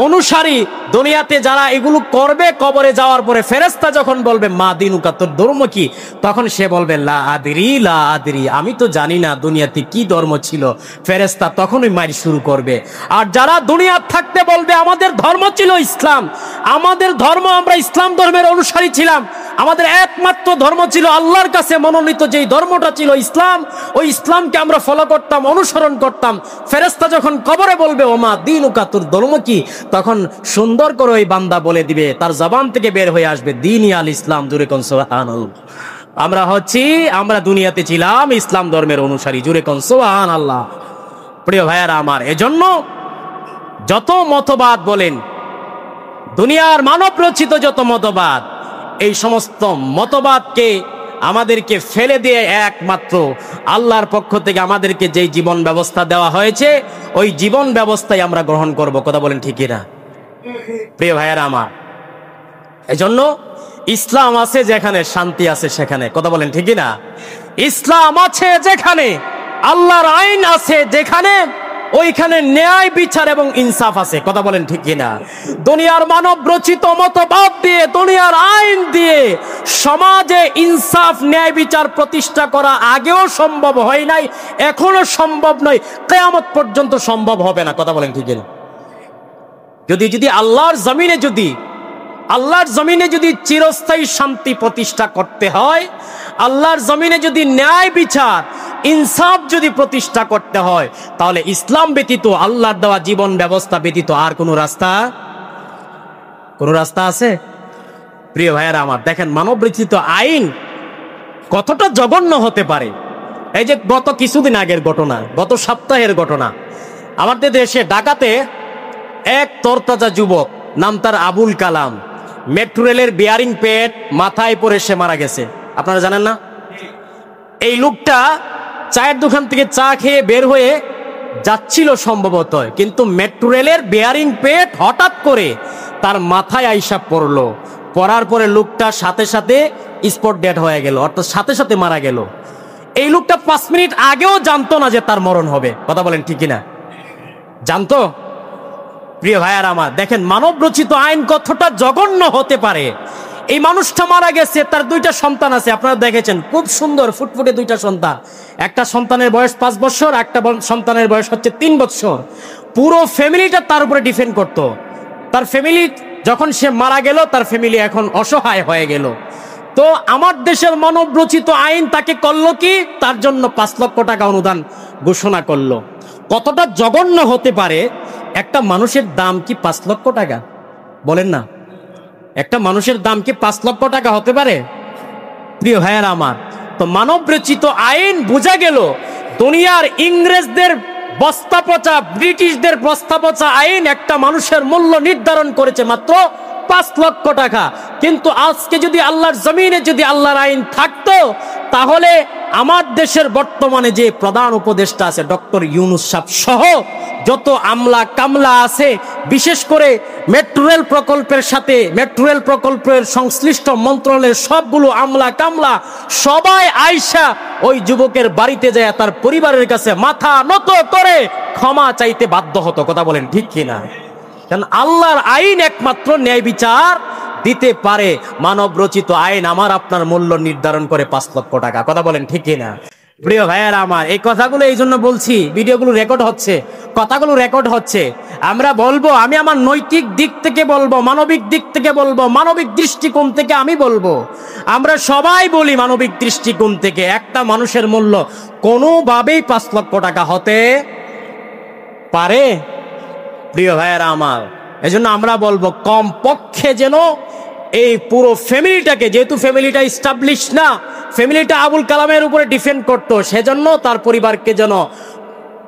অনুসারী, দুনিয়াতে যারা এগুলো করবে, কবরে যাওয়ার পরে ফেরেশতা যখন বলবে মা দীনুকা, তোর ধর্ম কি? তখন সে বলবে লা আদরি লা আদরি, আমি তো জানি না দুনিয়াতে কি ধর্ম ছিল। ফেরেশতা তখনই মার শুরু করবে। আর যারা দুনিয়ার থাকতে বলবে আমাদের ধর্ম ছিল ইসলাম, আমাদের ধর্ম, আমরা ইসলাম ধর্মের অনুসারী ছিলাম, আমাদের একমাত্র ধর্ম ছিল আল্লাহর কাছে মনোনীত যেই ধর্মটা ছিল ইসলাম, ওই ইসলামকে আমরা ফলো করতাম, অনুসরণ করতাম। ফেরেশতা যখন কবরে বলবে ওমা দীনুকা, তোর ধর্ম কি? তখন সুন্দর করে ওই বান্দা বলে দিবে, তার জবান থেকে বের হয়ে আসবে দীনি আল ইসলাম। জোরে কোন সুবহানাল্লাহ। আমরা দুনিয়াতে ছিলাম ইসলাম ধর্মের অনুসারী। জোরে কোন সুবহানাল্লাহ। প্রিয় ভাইয়ারা আমার, এজন্য যত মতবাদ বলেন, দুনিয়ার মানব রচিত যত মতবাদ, এই সমস্ত মতবাদকে আমাদেরকে ফেলে দিয়ে একমাত্র আল্লাহর পক্ষ থেকে আমাদেরকে যেই জীবন ব্যবস্থা দেওয়া হয়েছে, ওই জীবন ব্যবস্থায় আমরা গ্রহণ করব। কথা বলেন ঠিক না? প্রিয় ভাইয়েরা আমার, এজন্য ইসলাম আছে যেখানে শান্তি আছে সেখানে। কথা বলেন ঠিক না? ইসলাম আছে যেখানে, আল্লাহর আইন আছে যেখানে, ওইখানে ন্যায় বিচার এবং ইনসাফ আছে। কথা বলেন ঠিক কিনা? দুনিয়ার মানব রচিত মতবাদ দিয়ে, দুনিয়ার আইন দিয়ে সমাজে ইনসাফ ন্যায় বিচার প্রতিষ্ঠা করা আগেও সম্ভব হয় নাই, এখনো সম্ভব নয়, কিয়ামত পর্যন্ত সম্ভব হবে না। কথা বলেন ঠিক কিনা? যদি আল্লাহর জমিনে যদি চিরস্থায়ী শান্তি প্রতিষ্ঠা করতে হয়, আল্লাহর জমিনে যদি ন্যায় বিচার ইনসাফ যদি প্রতিষ্ঠা করতে হয়, তাহলে ইসলাম ব্যতীত, আল্লাহর দেওয়া জীবন ব্যবস্থা ব্যতীত আর কোনো রাস্তা আছে? প্রিয় ভাইয়েরা আমার, দেখেন মানব রচিত আইন কতটা জঘন্য হতে পারে। এই যে গত কিছুদিন আগের ঘটনা, গত সপ্তাহের ঘটনা, আমাদের দেশে ঢাকাতে এক তরতাজা যুবক, নাম তার আবুল কালাম, মেট্রো রেলের বিয়ারিং পেট মাথায় পড়ে সে মারা গেছে। আপনারা জানেন না? এই লোকটা চায়ের দোকান থেকে চা খেয়ে বের হয়ে যাচ্ছিল সম্ভবত, কিন্তু মেট্রো রেলের বিয়ারিং পেট হঠাৎ করে তার মাথায় আইসা পড়লো। পড়ার পরে লোকটা সাথে সাথে স্পট ডেড হয়ে গেল, অর্থাৎ সাথে সাথে মারা গেল। এই লোকটা 5 মিনিট আগেও জানতো না যে তার মরণ হবে। কথা বলেন ঠিক কিনা? জানতো? প্রিয় ভাইয়ার আমার, দেখেন মানব রচিত আইন কতটা জঘন্য হতে পারে। এই মানুষটা মারা গেছে, তার 2টা সন্তান আছে। আপনারা দেখেছেন খুব সুন্দর ফুটফুটে 2টা সন্তান। একটা সন্তানের বয়স 5 বছর, একটা সন্তানের বয়স হচ্ছে 3 বছর। পুরো ফ্যামিলিটা তার উপরে ডিপেন্ড করতো। তার ফ্যামিলি যখন সে মারা গেল, তার ফ্যামিলি এখন অসহায় হয়ে গেল। তো আমার দেশের মানব রচিত আইন তাকে করলো কি, তার জন্য 5 লক্ষ টাকা অনুদান ঘোষণা করলো। কতটা জঘন্য হতে পারে? একটা মানুষের দাম কি 5 লক্ষ টাকা? বলেন না, একটা মানুষের দাম কি 5 লক্ষ টাকা হতে পারে? প্রিয় ভাইয়ার আমার, তো মানব রচিত আইন বোঝা গেল দুনিয়ার ইংরেজদের বস্তা পচা, ব্রিটিশদের বস্তা পচা আইন একটা মানুষের মূল্য নির্ধারণ করেছে মাত্র 5 লক্ষ টাকা। কিন্তু আজকে যদি আল্লাহর জমিনে যদি আল্লাহর আইন থাকতো, তাহলে আমার দেশের বর্তমানে যে প্রধান উপদেষ্টা আছে ডক্টর ইউনূস সাহেব সহ যত আমলা কামলা আছে, বিশেষ করে মেট্রো রেল প্রকল্পের সাথে মেট্রো রেল প্রকল্পের সংশ্লিষ্ট মন্ত্রণালয়ের সবগুলো আমলা কামলা সবাই আইসা ওই যুবকের বাড়িতে যায় তার পরিবারের কাছে মাথা নত করে ক্ষমা চাইতে বাধ্য হতো। কথা বলেন ঠিক কিনা? কারণ আল্লাহর আইন একমাত্র ন্যায় বিচার দিতে পারে। মানব রচিত আইন আমার আপনার মূল্য নির্ধারণ করে 5 লক্ষ টাকা। কথা বলেন ঠিক কিনা? প্রিয় ভাইয়ারা আমার, এই কথাগুলো এই জন্য বলছি, ভিডিওগুলো রেকর্ড হচ্ছে, কথাগুলো রেকর্ড হচ্ছে। আমরা বলবো, আমি আমার নৈতিক দিক থেকে বলবো, মানবিক দিক থেকে বলবো, মানবিক দৃষ্টিকোণ থেকে আমি বলবো। আমরা সবাই বলি মানবিক দৃষ্টিকোণ থেকে একটা মানুষের মূল্য কোনোভাবেই 5 লক্ষ টাকা হতে পারে? প্রিয় ভাইয়েরা আমার, এজন্য আমরা বলবো কমপক্ষে যেন এই পুরো ফ্যামিলিটাকে, যেহেতু ফ্যামিলিটা এস্টাবলিশ না, ফ্যামিলিটা আবুল কালামের উপরে ডিপেন্ড করতো, সেজন্য তার পরিবারকে যেন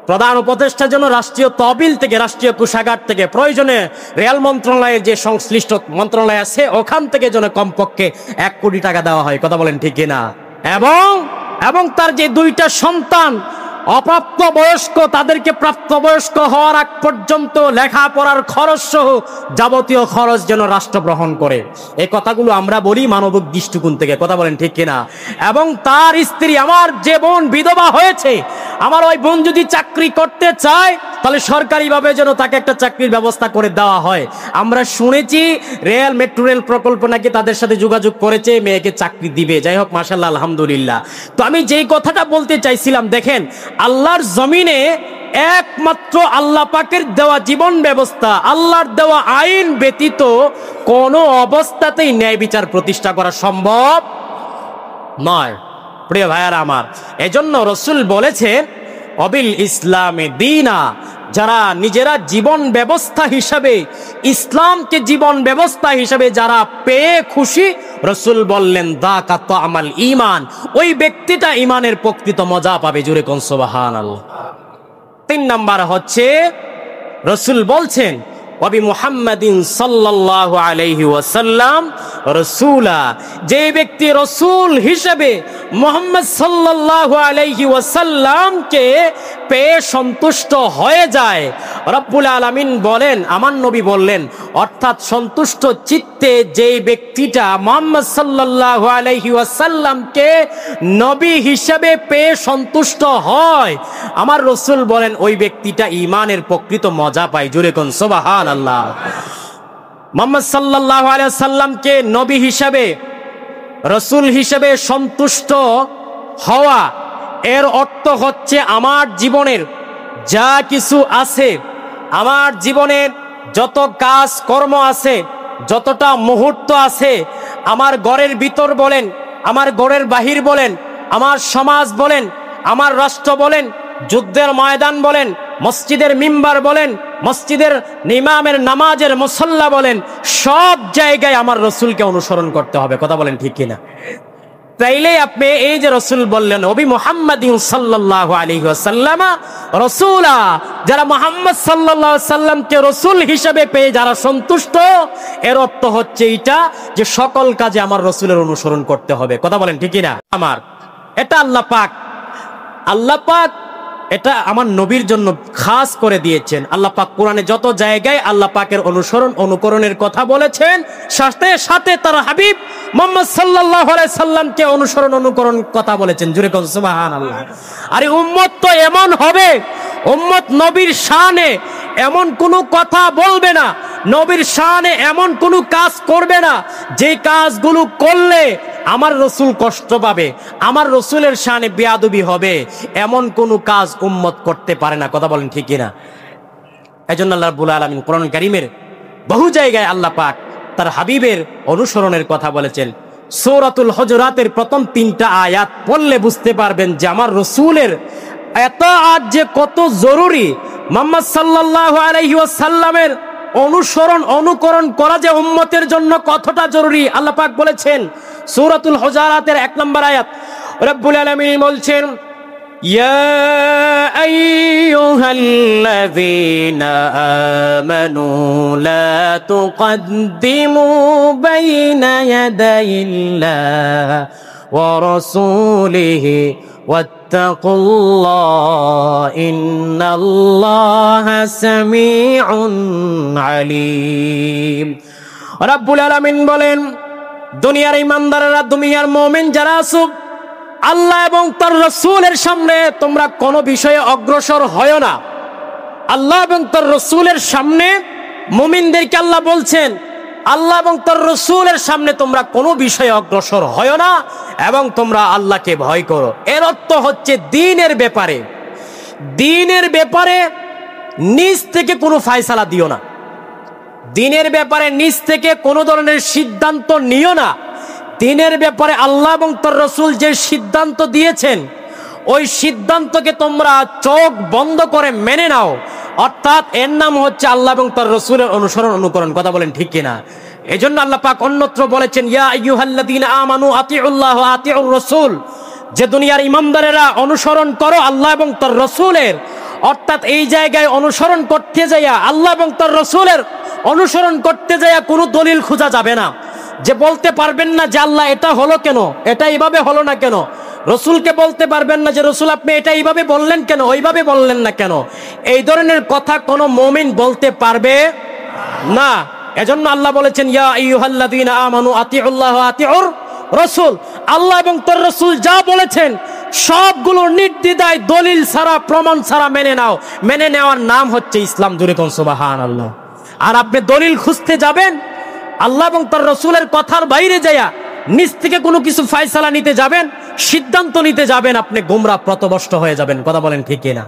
প্রধান উপদেষ্টা যেন রাষ্ট্রীয় তহবিল থেকে, রাষ্ট্রীয় কোষাগার থেকে, প্রয়োজনে রেল মন্ত্রণালয়ের যে সংশ্লিষ্ট মন্ত্রণালয় আছে ওখান থেকে যেন কমপক্ষে 1 কোটি টাকা দেওয়া হয়। কথা বলেন ঠিক কিনা? এবং তার যে 2টা সন্তান অপ্রাপ্ত বয়স্ক, তাদেরকে প্রাপ্তবয়স্ক হওয়ার আগ পর্যন্ত লেখাপড়ার খরচ সহ যাবতীয় খরচ যেন রাষ্ট্র গ্রহণ করে। এই কথাগুলো আমরা বলি মানবিক দৃষ্টিকোণ থেকে। কথা বলেন ঠিক কিনা? এবং তার স্ত্রী, আমার যে বোন বিধবা হয়েছে, আমার ওই বোন যদি চাকরি করতে চায় তাহলে সরকারিভাবে যেন তাকে একটা চাকরির ব্যবস্থা করে দেওয়া হয়। আমরা শুনেছি মেট্রো রেল প্রকল্প নাকি তাদের সাথে যোগাযোগ করেছে, মেয়েকে চাকরি দিবে। যাই হোক, মাশাআল্লাহ, আলহামদুলিল্লাহ। তো আমি যেই কথাটা বলতে চাইছিলাম, দেখেন আল্লাহর জমিনে একমাত্র আল্লাহ পাকের দেওয়া জীবন ব্যবস্থা, আল্লাহর দেওয়া আইন ব্যতীত কোনো অবস্থাতেই ন্যায় বিচার প্রতিষ্ঠা করা সম্ভব নয়। প্রিয় ভাইয়ারা আমার, এজন্য রাসূল বলেছেন অবিল ইসলামে দীনা, যারা নিজেরা জীবন ব্যবস্থা হিসাবে, ইসলামকে জীবন ব্যবস্থা হিসাবে যারা পেয়ে খুশি, রাসূল বললেন দাকা তা'মাল ঈমান, ওই ব্যক্তিটা ঈমানের প্রকৃত মজা পাবে। জোরে কোন সুবহানাল্লাহ। 3 নাম্বার হচ্ছে রাসূল বলছেন ওয়াবি মুহাম্মাদিন সাল্লাল্লাহু আলাইহি ওয়াসাল্লাম রাসূলা, যে ব্যক্তি রাসূল হিসেবে মুহাম্মদ সাল্লাল্লাহু আলাইহি ওয়াসাল্লামকে পেয়ে সন্তুষ্ট হয়ে যায়, রব্বুল আলামিন বলেন, আমার নবী বললেন, অর্থাৎ সন্তুষ্ট চিত্তে যেই ব্যক্তিটা মুহাম্মদ সাল্লাল্লাহু আলাইহি ওয়াসাল্লামকে নবী হিসেবে পেয়ে সন্তুষ্ট হয়, আমার রাসূল বলেন ওই ব্যক্তিটা ঈমানের প্রকৃত মজা পায়। জোরে কোন সুবহানাল্লাহ। মুহাম্মদ সাল্লাল্লাহু আলাইহি ওয়াসাল্লামকে নবী হিসেবে, রাসূল হিসেবে সন্তুষ্ট হওয়া, এর অর্থ হচ্ছে আমার জীবনের যা কিছু আছে, আমার জীবনের যত কাজ কর্ম আছে, যতটা মুহূর্ত আছে, আমার ঘরের ভিতর বলেন, আমার ঘরের বাহির বলেন, আমার সমাজ বলেন, আমার রাষ্ট্র বলেন, যুদ্ধের ময়দান বলেন, মসজিদের মিম্বার বলেন, মসজিদের ইমামের নামাজের মুসল্লা বলেন, সব জায়গায় আমার রাসূলকে অনুসরণ করতে হবে। কথা বলেন ঠিক কিনা? তাইলে আপনি এই যে রাসূল বললেন নবী মুহাম্মাদিন সাল্লাল্লাহু আলাইহি ওয়াসাল্লাম রাসূলা, যারা মুহাম্মদ সাল্লাল্লাহু আলাইহি ওয়াসাল্লামকে রাসূল হিসেবে পেয়ে যারা সন্তুষ্ট, এর অর্থ হচ্ছে এটা যে সকল কাজে আমার রাসূলের অনুসরণ করতে হবে। কথা বলেন ঠিক কি না? আমার এটা আল্লাহ পাক এটা আমার নবীর জন্য খাস করে দিয়েছেন। আল্লাহ পাক কোরআনে যত জায়গায় আল্লাহ পাকের অনুকরণের কথা বলেছেন, সাথে সাথে তার হাবিব মুহাম্মদ সাল্লাল্লাহু আলাইহি সাল্লামকে অনুকরণ কথা বলেছেন। জোরে কোন সুবহানাল্লাহ। আরে উম্মত তো এমন হবে, উম্মত নবীর শানে এমন কোনো কথা বলবে না, নবীর শানে এমন কোনো কাজ করবে না যে কাজগুলো করলে আমার রসুল কষ্ট পাবে, আমার রসুলের শানে বেয়াদবি হবে, এমন কোনো কাজ উম্মত করতে পারে না। কথা বলেন ঠিক কিনা? এজন্য আল্লাহ রাব্বুল আলামিন কোরআন কারীমের বহু জায়গায় আল্লাহ পাক তার হাবিবের অনুসরণের কথা বলেছেন। সূরাতুল হুজুরাতের প্রথম 3টা আয়াত পড়লে বুঝতে পারবেন যে আমার রসুলের এতাআত যে কত জরুরি, মুহাম্মদ সাল্লাল্লাহু আলাইহি ওয়াসাল্লামের অনুকরণ করা যে উম্মতের জন্য কতটা জরুরি। আল্লাহ পাক বলেছেন সূরাতুল হুজুরাতের 1 নম্বর আয়াত, রব্বুল আলামিন বলছেন, ইয়া আইয়ুহাল্লাযীনা আমানু লা তুকদ্দিমু বাইনা ইয়াদাইল্লাহি ওয়া রাসূলিহি ওয়াত্তাকুল্লাহ ইন্নাল্লাহা সামিউন আলীম। রব্বুল আলামিন বলেন, দুনিয়ার ইমানদারেরা, দুনিয়ার মুমিন যারা আছো, আল্লাহ এবং তার রাসূলের সামনে তোমরা কোনো বিষয়ে অগ্রসর হয় না। আল্লাহ এবং তার রাসূলের সামনে মুমিনদেরকে আল্লাহ বলছেন, আল্লাহ এবং তার রাসূলের সামনে তোমরা কোনো বিষয়ে অগ্রসর হয় না এবং তোমরা আল্লাহকে ভয় করো। এর অর্থ হচ্ছে দিনের ব্যাপারে নিজ থেকে কোনো ফয়সালা দিও না, দিনের ব্যাপারে নিজ থেকে কোনো ধরনের সিদ্ধান্ত নিও না। দিনের ব্যাপারে আল্লাহ এবং তার রাসূল যে সিদ্ধান্ত দিয়েছেন, ওই সিদ্ধান্তকে তোমরা চোখ বন্ধ করে মেনে নাও। অর্থাৎ এর নাম হচ্ছে আল্লাহ এবং তার রাসূলের অনুকরণ। কথা বলেন ঠিক কিনা? এজন্য আল্লাহ পাক অন্যত্র বলেছেন, ইয়া আইয়ুহাল্লাযীনা আমানু আতিউল্লাহ ওয়া আতিউর রাসূল, যে দুনিয়ার ইমানদারেরা অনুসরণ করো আল্লাহ এবং তার রাসূলের। অর্থাৎ এই জায়গায় অনুসরণ করতে যাইয়া, আল্লাহ এবং তার রাসূলের অনুসরণ করতে যাইয়া কোনো দলিল খোঁজা যাবে না, যে বলতে পারবেন না যে আল্লাহ এটা হলো কেন, এটা এইভাবে হলো না কেন। রসুলকে বলতে পারবেন না যে রসুল আপনি এটা এইভাবে বললেন কেন, ওইভাবে বললেন না কেন। এই ধরনের কথা কোনো মুমিন বলতে পারবে না। এজন্য আল্লাহ বলেছেন, ইয়া আইয়ুহাল্লাযীনা আমানু আতিউল্লাহ ওয়া আতিউর রাসূল, আল্লাহ এবং তার রাসূল যা বলেছেন সবগুলো নির্দ্বিধায় দলিল ছাড়া, প্রমাণ ছাড়া মেনে নাও। মেনে নেওয়ার নাম হচ্ছে ইসলাম। জোরে কোন সুবহানাল্লাহ। আর আপনি দলিল খুঁজতে যাবেন, আল্লাহ এবং তার রাসূলের কথার বাইরে যায়া নিজ থেকে কোনো কিছু ফয়সালা নিতে যাবেন, সিদ্ধান্ত নিতে যাবেন, আপনি গোমরা পথভ্রষ্ট হয়ে যাবেন। কথা বলেন ঠিক কিনা?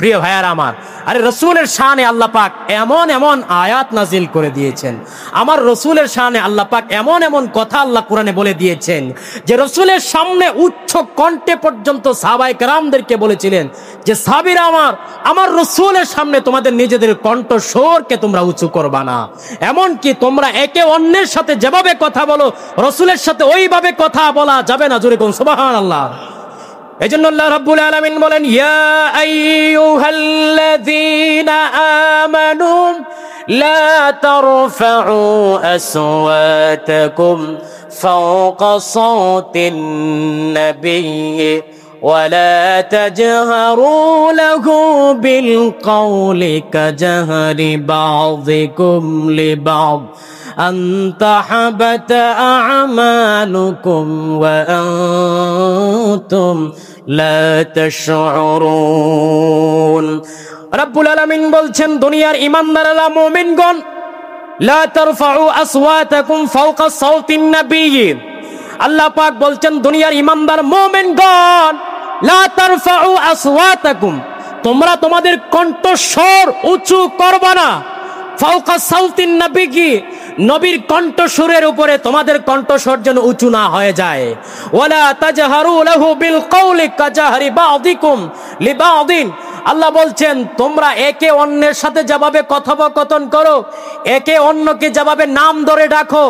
প্রিয় ভাইয়ারা আমার, আরে রসুলের শানে আল্লাহ পাক এমন এমন আয়াত নাজিল করে দিয়েছেন, আমার রসুলের শানে আল্লাহ পাক এমন এমন কথা আল্লাহ কোরআনে বলে দিয়েছেন যে রসুলের সামনে উচ্চ কণ্ঠে পর্যন্ত সাহাবায়ে কেরামদেরকে বলেছিলেন যে সাহাবীরা আমার রসুলের সামনে তোমাদের নিজেদের কণ্ঠস্বরকে তোমরা উঁচু করবা না, এমনকি তোমরা একে অন্যের সাথে যেভাবে কথা বলো রসুলের সাথে ওইভাবে কথা বলা যাবে না। জোরে কোন সুবহানাল্লাহ। এজন্য আল্লাহ রাব্বুল আলামিন বলেন, ইয়া আইয়ুহাল্লাযীনা আমানু লা তারফাউ আসওয়াতাকুম ফাওকা সাওতিন নাবিয়্যি ওয়া লা তাজহারু লাহু বিল কওলি কাজহরি বাযিকুম লিবায್ أن تحبط أعمالكم وأنتم لا تشعرون। রব্বুল আলামিন বলছেন, দুনিয়ার ইমানদারেরা, মুমিনগণ, লা তারফাউ আসওয়াতাকুম ফাওকা সাওতিন নাবিয়্যি, আল্লাহ পাক বলছেন দুনিয়ার ইমানদার মুমিনগণ, লা তারফাউ আসওয়াতাকুম, তোমরা তোমাদের কণ্ঠস্বর উঁচু করবে না, ফাওকা সাওতিন নাবিয়্যি, নবীর কণ্ঠস্বরের উপরে তোমাদের কণ্ঠস্বর যেন উঁচু না হয়ে যায়। ওয়ালা তাজহারু লাহু বিল কওলি কাজহরি বাযিকুম লিবাযিন, আল্লাহ বলছেন তোমরা একে অন্যের সাথে যেভাবে কথোপকথন করো, একে অন্যকে যেভাবে নাম ধরে ডাকো,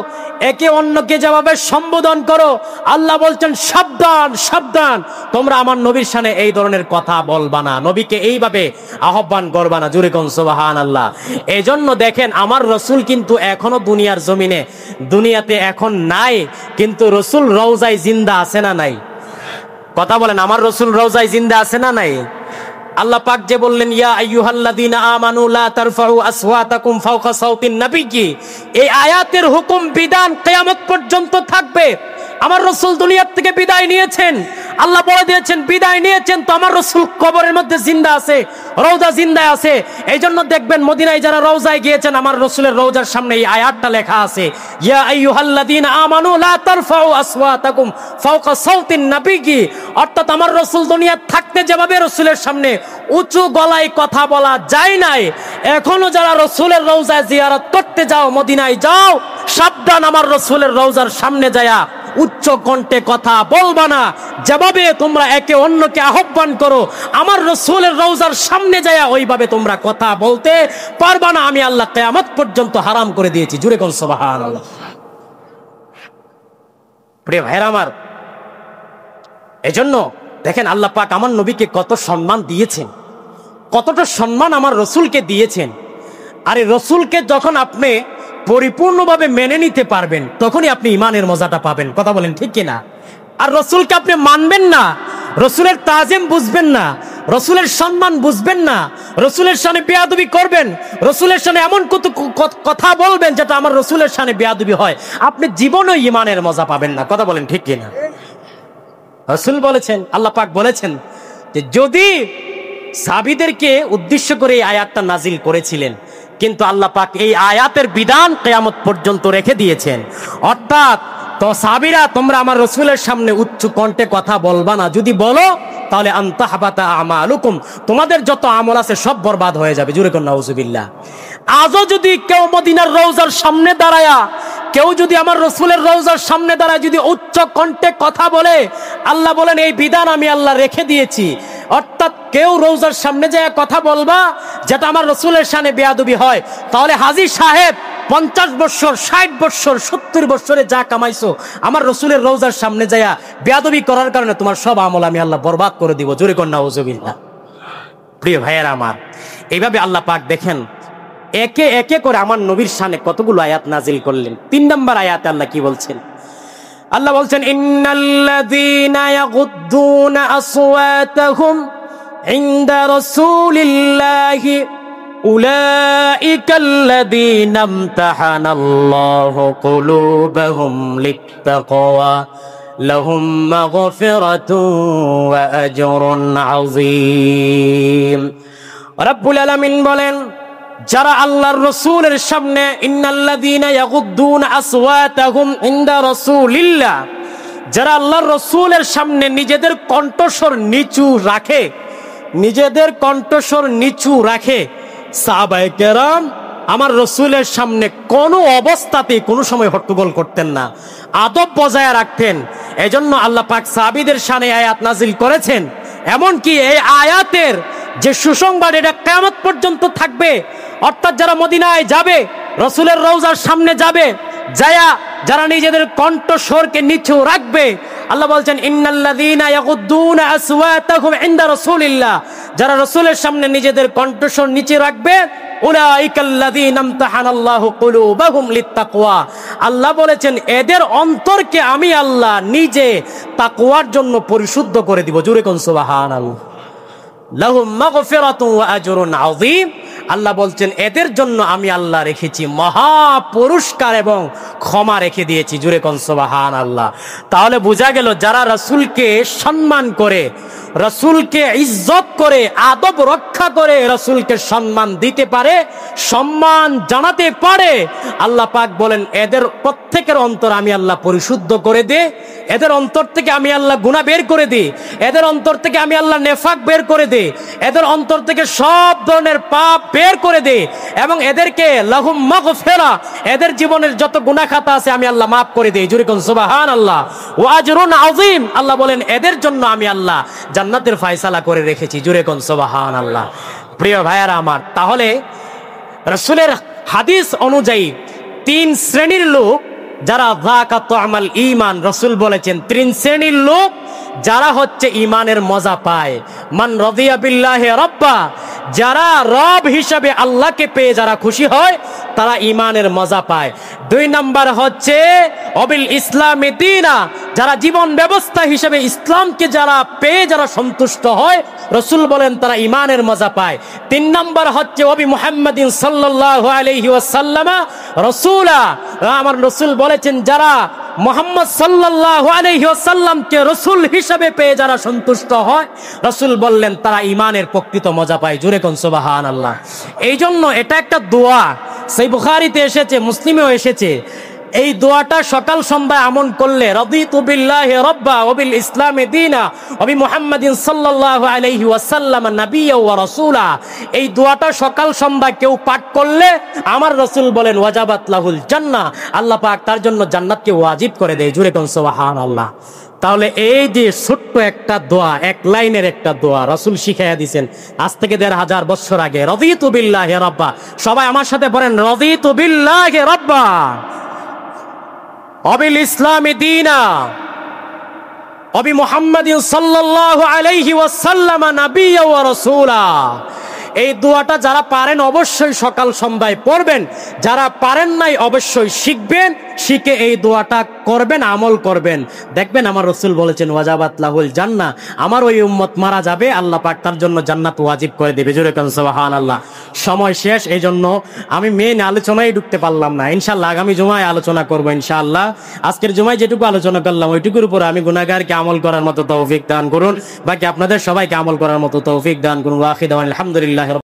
একে অন্যকে যেভাবে সম্বোধন করো, আল্লাহ বলছেন সাবধান সাবধান, তোমরা আমার নবীর সামনে এই ধরনের কথা বলবা না, নবীকে এইভাবে আহ্বান করবা না। জোরে কোন সুবহানাল্লাহ। এই জন্য দেখেন আমার রসুল কিন্তু এখনো দুনিয়ার জমিনে, দুনিয়াতে এখন নাই, কিন্তু রসুল রওজায় জিন্দা আছে না নাই? কথা বলেন, আমার রসুল রওজায় জিন্দা আছে না নাই? আল্লাহ পাক যে বললেন ইয়া আইয়ুহাল্লাযীনা আমানু লা তারফাউ আসওয়াতাকুম ফাওকা সাওতিন নবী, এই আয়াতের হুকুম বিধান কিয়ামত পর্যন্ত থাকবে। আমার রসুল দুনিয়ার থেকে বিদায় নিয়েছেন, আল্লাহ বলে দিয়েছেন বিদায় নিয়েছেন, তো আমার রসুল কবরের মধ্যে জিন্দা আছে, রওজা জিন্দা আছে। এই জন্য দেখবেন মদিনায় যারা রওজায় গিয়েছেন আমার রসুলের রওজার সামনে এই আয়াতটা লেখা আছে, ইয়া আইয়ুহাল্লাযীনা আমানু লা তারফাউ আসওয়াতাকুম ফাওকা সাওতিন নবী, অর্থাৎ আমার রসুল দুনিয়ায় থাকতে যেভাবে রসুলের সামনে উঁচু গলায় কথা বলা যায় নাই, এখনো যারা রসুলের রওজায় জিয়ারত করতে যাও, মদিনায় যাও, সাবধান আমার রসুলের রওজার সামনে যায়া উচ্চ কণ্ঠে কথা বলবা না। যেভাবে তোমরা একে অন্যকে আহ্বান করো, আমার রসুলের রওজার সামনে যায়া ওইভাবে তোমরা কথা বলতে পারবা না, আমি আল্লাহ কিয়ামত পর্যন্ত হারাম করে দিয়েছি। জুরে কোন সুবহানাল্লাহ। প্রিয় ভাইরা আমার, এজন্য দেখেন আল্লাহ পাক আমার নবীকে কত সম্মান দিয়েছেন, কতটা সম্মান আমার রসুলকে দিয়েছেন। আরে রসুলকে যখন আপনি পরিপূর্ণভাবে মেনে নিতে পারবেন তখনই আপনি ইমানের মজাটা পাবেন। কথা বলেন ঠিক কিনা? আর রসুলকে আপনি মানবেন না, রসুলের তাজিম বুঝবেন না, রসুলের সম্মান বুঝবেন না, রসুলের সামনে বেয়াদবি করবেন, রসুলের সামনে এমন কত কথা বলবেন যেটা আমার রসুলের সামনে বেয়াদবি হয়, আপনি জীবনও ইমানের মজা পাবেন না। কথা বলেন ঠিক কিনা? রসুল বলেছেন, আল্লাহ পাক বলেছেন যে যদি সাহাবীদেরকে উদ্দেশ্য করে এই আয়াতটা নাজিল করেছিলেন, কিন্তু আল্লাহ পাক এই আয়াতের বিধান কিয়ামত পর্যন্ত রেখে দিয়েছেন। অর্থাৎ তো সাহাবীরা তোমরা আমার রসুলের সামনে উচ্চ কণ্ঠে কথা বলবা না, যদি বলো তাহলে আনতাহবাতা আমালুকুম, তোমাদের যত আমল আছে সব বরবাদ হয়ে যাবে। জোরে কোন নাউজুবিল্লাহ। আজও যদি কেউ মদিনার রওজার সামনে দাঁড়ায়া, কেউ যদি আমার রসুলের রওজার সামনে দাঁড়ায় যদি উচ্চ কণ্ঠে কথা বলে, আল্লাহ বলেন এই বিধান আমি আল্লাহ রেখে দিয়েছি। অর্থাৎ কেউ রওজার সামনে যায় কথা বলবা যেটা আমার রসুলের সামনে বেয়াদবি হয়, তাহলে হাজী সাহেব 50 বছর 60 বছর 70 বছরে যা কামাইছো আমার রসুলের রওজার সামনে যায়া বেয়াদবি করার কারণে তোমার সব আমল আমি আল্লাহ বরবাদ করে দিব। জোরে কর নাউজুবিল্লাহ। প্রিয় ভাইয়েরা আমার, এইভাবে আল্লাহ পাক দেখেন একে একে করে আমার নবীর শানে কতগুলো আয়াত নাজিল করলেন। 3 নম্বর আয়াতে আল্লাহ কি বলছেন? আল্লাহ বলছেন ইন্নাল্লাযীনা ইয়াগুদ্দুনা আসওয়াতাহুম ইনদা রাসূলিল্লাহি উলাইকাল্লাযীনা ইমতাহানাল্লাহু কুলুবাহুম লিত্তাকওয়া লাহুম মাগফিরাতুন ওয়া আজরুন আযীম। রাব্বুল আলামিন বলেন যারা আল্লাহর রসুলের সামনে ইন্নাল্লাযীনা ইয়াগুদ্দুনা আসওয়াতাহুম ইনদা রাসূলিল্লাহ, যারা আল্লাহর রসুলের সামনে নিজেদের কণ্ঠস্বর নিচু রাখে, নিজেদের কণ্ঠস্বর নিচু রাখে, সাহাবায়ে কেরাম আমার রসুলের সামনে কোনো অবস্থাতে কোনো সময় হট্টগোল করতেন না, আদব বজায় রাখতেন। এজন্য আল্লাহ পাক সাহাবীদের শানে আয়াত নাজিল করেছেন। এমনকি এই আয়াতের যে সুসংবাদ এটা কিয়ামত পর্যন্ত থাকবে। অর্থাৎ যারা মদিনায় যাবে, রসুলের রওজার সামনে যাবে, যায়া যারা নিজেদের কণ্ঠস্বরকে নিচু রাখবে, আল্লাহ বলছেন ইন্নাল্লাযীনা ইয়াগুদ্দুনা আসওয়াতাহুম ইনদা রাসূলিল্লাহ, যারা রসুলের সামনে নিজেদের কণ্ঠস্বর নিচে রাখবে, উলাইকাল্লাযীনা ইমতাহানাল্লাহু কুলুবাহুম লিত্তাকওয়া, আল্লাহ বলেছেন এদের অন্তরকে আমি আল্লাহ নিজে তাকওয়ার জন্য পরিশুদ্ধ করে দিব। জোরে কোন সুবহানাল্লাহ। লাহুম মাগফিরাতুন ওয়া আজরুন আযীম, আল্লাহ বলছেন এদের জন্য আমি আল্লাহ রেখেছি মহা পুরস্কার এবং ক্ষমা রেখে দিয়েছি। জোরে কোন সুবহানাল্লাহ। তাহলে বোঝা গেল যারা রাসূলকে সম্মান করে, রাসূলকে ইজ্জত করে, আদব রক্ষা করে, রাসূলকে সম্মান দিতে পারে, সম্মান জানাতে পারে, আল্লাহ পাক বলেন এদের প্রত্যেকের অন্তর আমি আল্লাহ পরিশুদ্ধ করে দে, এদের অন্তর থেকে আমি আল্লাহ গুনাহ বের করে দিই, এদের অন্তর থেকে আমি আল্লাহ নেফাক বের করে দিই, এদের অন্তর থেকে সব ধরনের পাপ বের করে দে এবং এদেরকে লাহুম মাগফিরা, এদের জীবনের যত গুনাহ খাতা আছে আমি আল্লাহ মাফ করে দেই। জোরে কোন সুবহানাল্লাহ। ওয়া আজরুন আযীম, আল্লাহ বলেন এদের জন্য আমি আল্লাহ জান্নাতের ফয়সালা করে রেখেছি। জোরে কোন সুবহানাল্লাহ। প্রিয় ভাইয়ারা আমার, তাহলে রাসূলের হাদিস অনুযায়ী 3 শ্রেণীর লোক যারা যাকাত আমাল ঈমান, রাসূল বলেছেন 3 শ্রেণীর লোক যারা হচ্ছে ঈমানের মজা পায়। মান রাদিয়া বিল্লাহি রাব্বা, যারা রব হিসাবে আল্লাহকে পেয়ে যারা খুশি হয় তারা ঈমানের মজা পায়। 2 নাম্বার হচ্ছে অবিল ইসলামি দীনা, যারা জীবন ব্যবস্থা হিসেবে ইসলামকে যারা পেয়ে যারা সন্তুষ্ট হয়, রাসূল বলেন তারা ঈমানের মজা পায়। 3 নাম্বার হচ্ছে অবি মুহাম্মাদিন সাল্লাল্লাহু আলাইহি ওয়াসাল্লাম রাসূলা, আমার রাসূল বলেছেন যারা মুহাম্মদ সাল্লাল্লাহু আলাইহি ওয়াসাল্লামকে রাসূল হিসেবে পেয়ে যারা সন্তুষ্ট হয়, রাসূল বললেন তারা ঈমানের প্রকৃত মজা পায়। জোরে কোন সুবহানাল্লাহ। এই জন্য এটা একটা দোয়া, সেই বুখারীতে এসেছে, মুসলিমেও এসেছে। এই দোয়াটা সকাল সন্ধ্যায় আমল করলে, রাদিতু বিল্লাহি রাব্বা ওয়া বিল ইসলামি দীনা ওয়া বি মুহাম্মাদিন সাল্লাল্লাহু আলাইহি ওয়াসাল্লাম নাবিয়্যা ওয়া রাসূলা, এই দোয়াটা সকাল সন্ধ্যা কেউ পাঠ করলে আমার রাসূল বলেন ওয়াজাবাত লাহুল জান্নাহ, আল্লাহ পাক তার জন্য জান্নাতকে ওয়াজিব করে দেয়। জোরে কোন সুবহানাল্লাহ। তাহলে এই যে ছোট্ট একটা দোয়া, 1 লাইনের একটা দোয়া রাসূল শিখাইয়া দিয়েছেন আজ থেকে 1500 বছর আগে। রাদিতু বিল্লাহি রাব্বা, সবাই আমার সাথে বলেন রাদিতু বিল্লাহি রাব্বা অবিল ইসলামি দীনা অবি মুহাম্মাদিন সাল্লাল্লাহু আলাইহি ওয়াসাল্লাম নাবিয়্যা ওয়া রাসূলা। এই দোয়াটা যারা পারেন অবশ্যই সকাল সন্ধ্যায় পড়বেন, যারা পারেন নাই অবশ্যই শিখবেন, শিখে এই দোয়াটা করবেন, আমল করবেন। দেখবেন আমার রাসূল বলেছেন ওয়াজাবাত লাহুল জান্নাহ, আমার ওই উম্মত মারা যাবে আল্লাহ পাক তার জন্য জান্নাত ওয়াজিব করে দেবে। জোরে কোন সুবহানাল্লাহ। সময় শেষ, এই জন্য আমি মেইন আলোচনায় ঢুকতে পারলাম না। ইনশাআল্লাহ আগামী জুমায় আলোচনা করব ইনশাআল্লাহ। আজকের জুমায় যেটুকু আলোচনা করলাম ওইটুকুর উপর আমি গুনাহগারকে আমল করার মতো তৌফিক দান করুন, বাকি আপনাদের সবাইকে আমল করার মতো তৌফিক দান করুন। ওয়া আখিরু আলহামদুলিল্লাহ।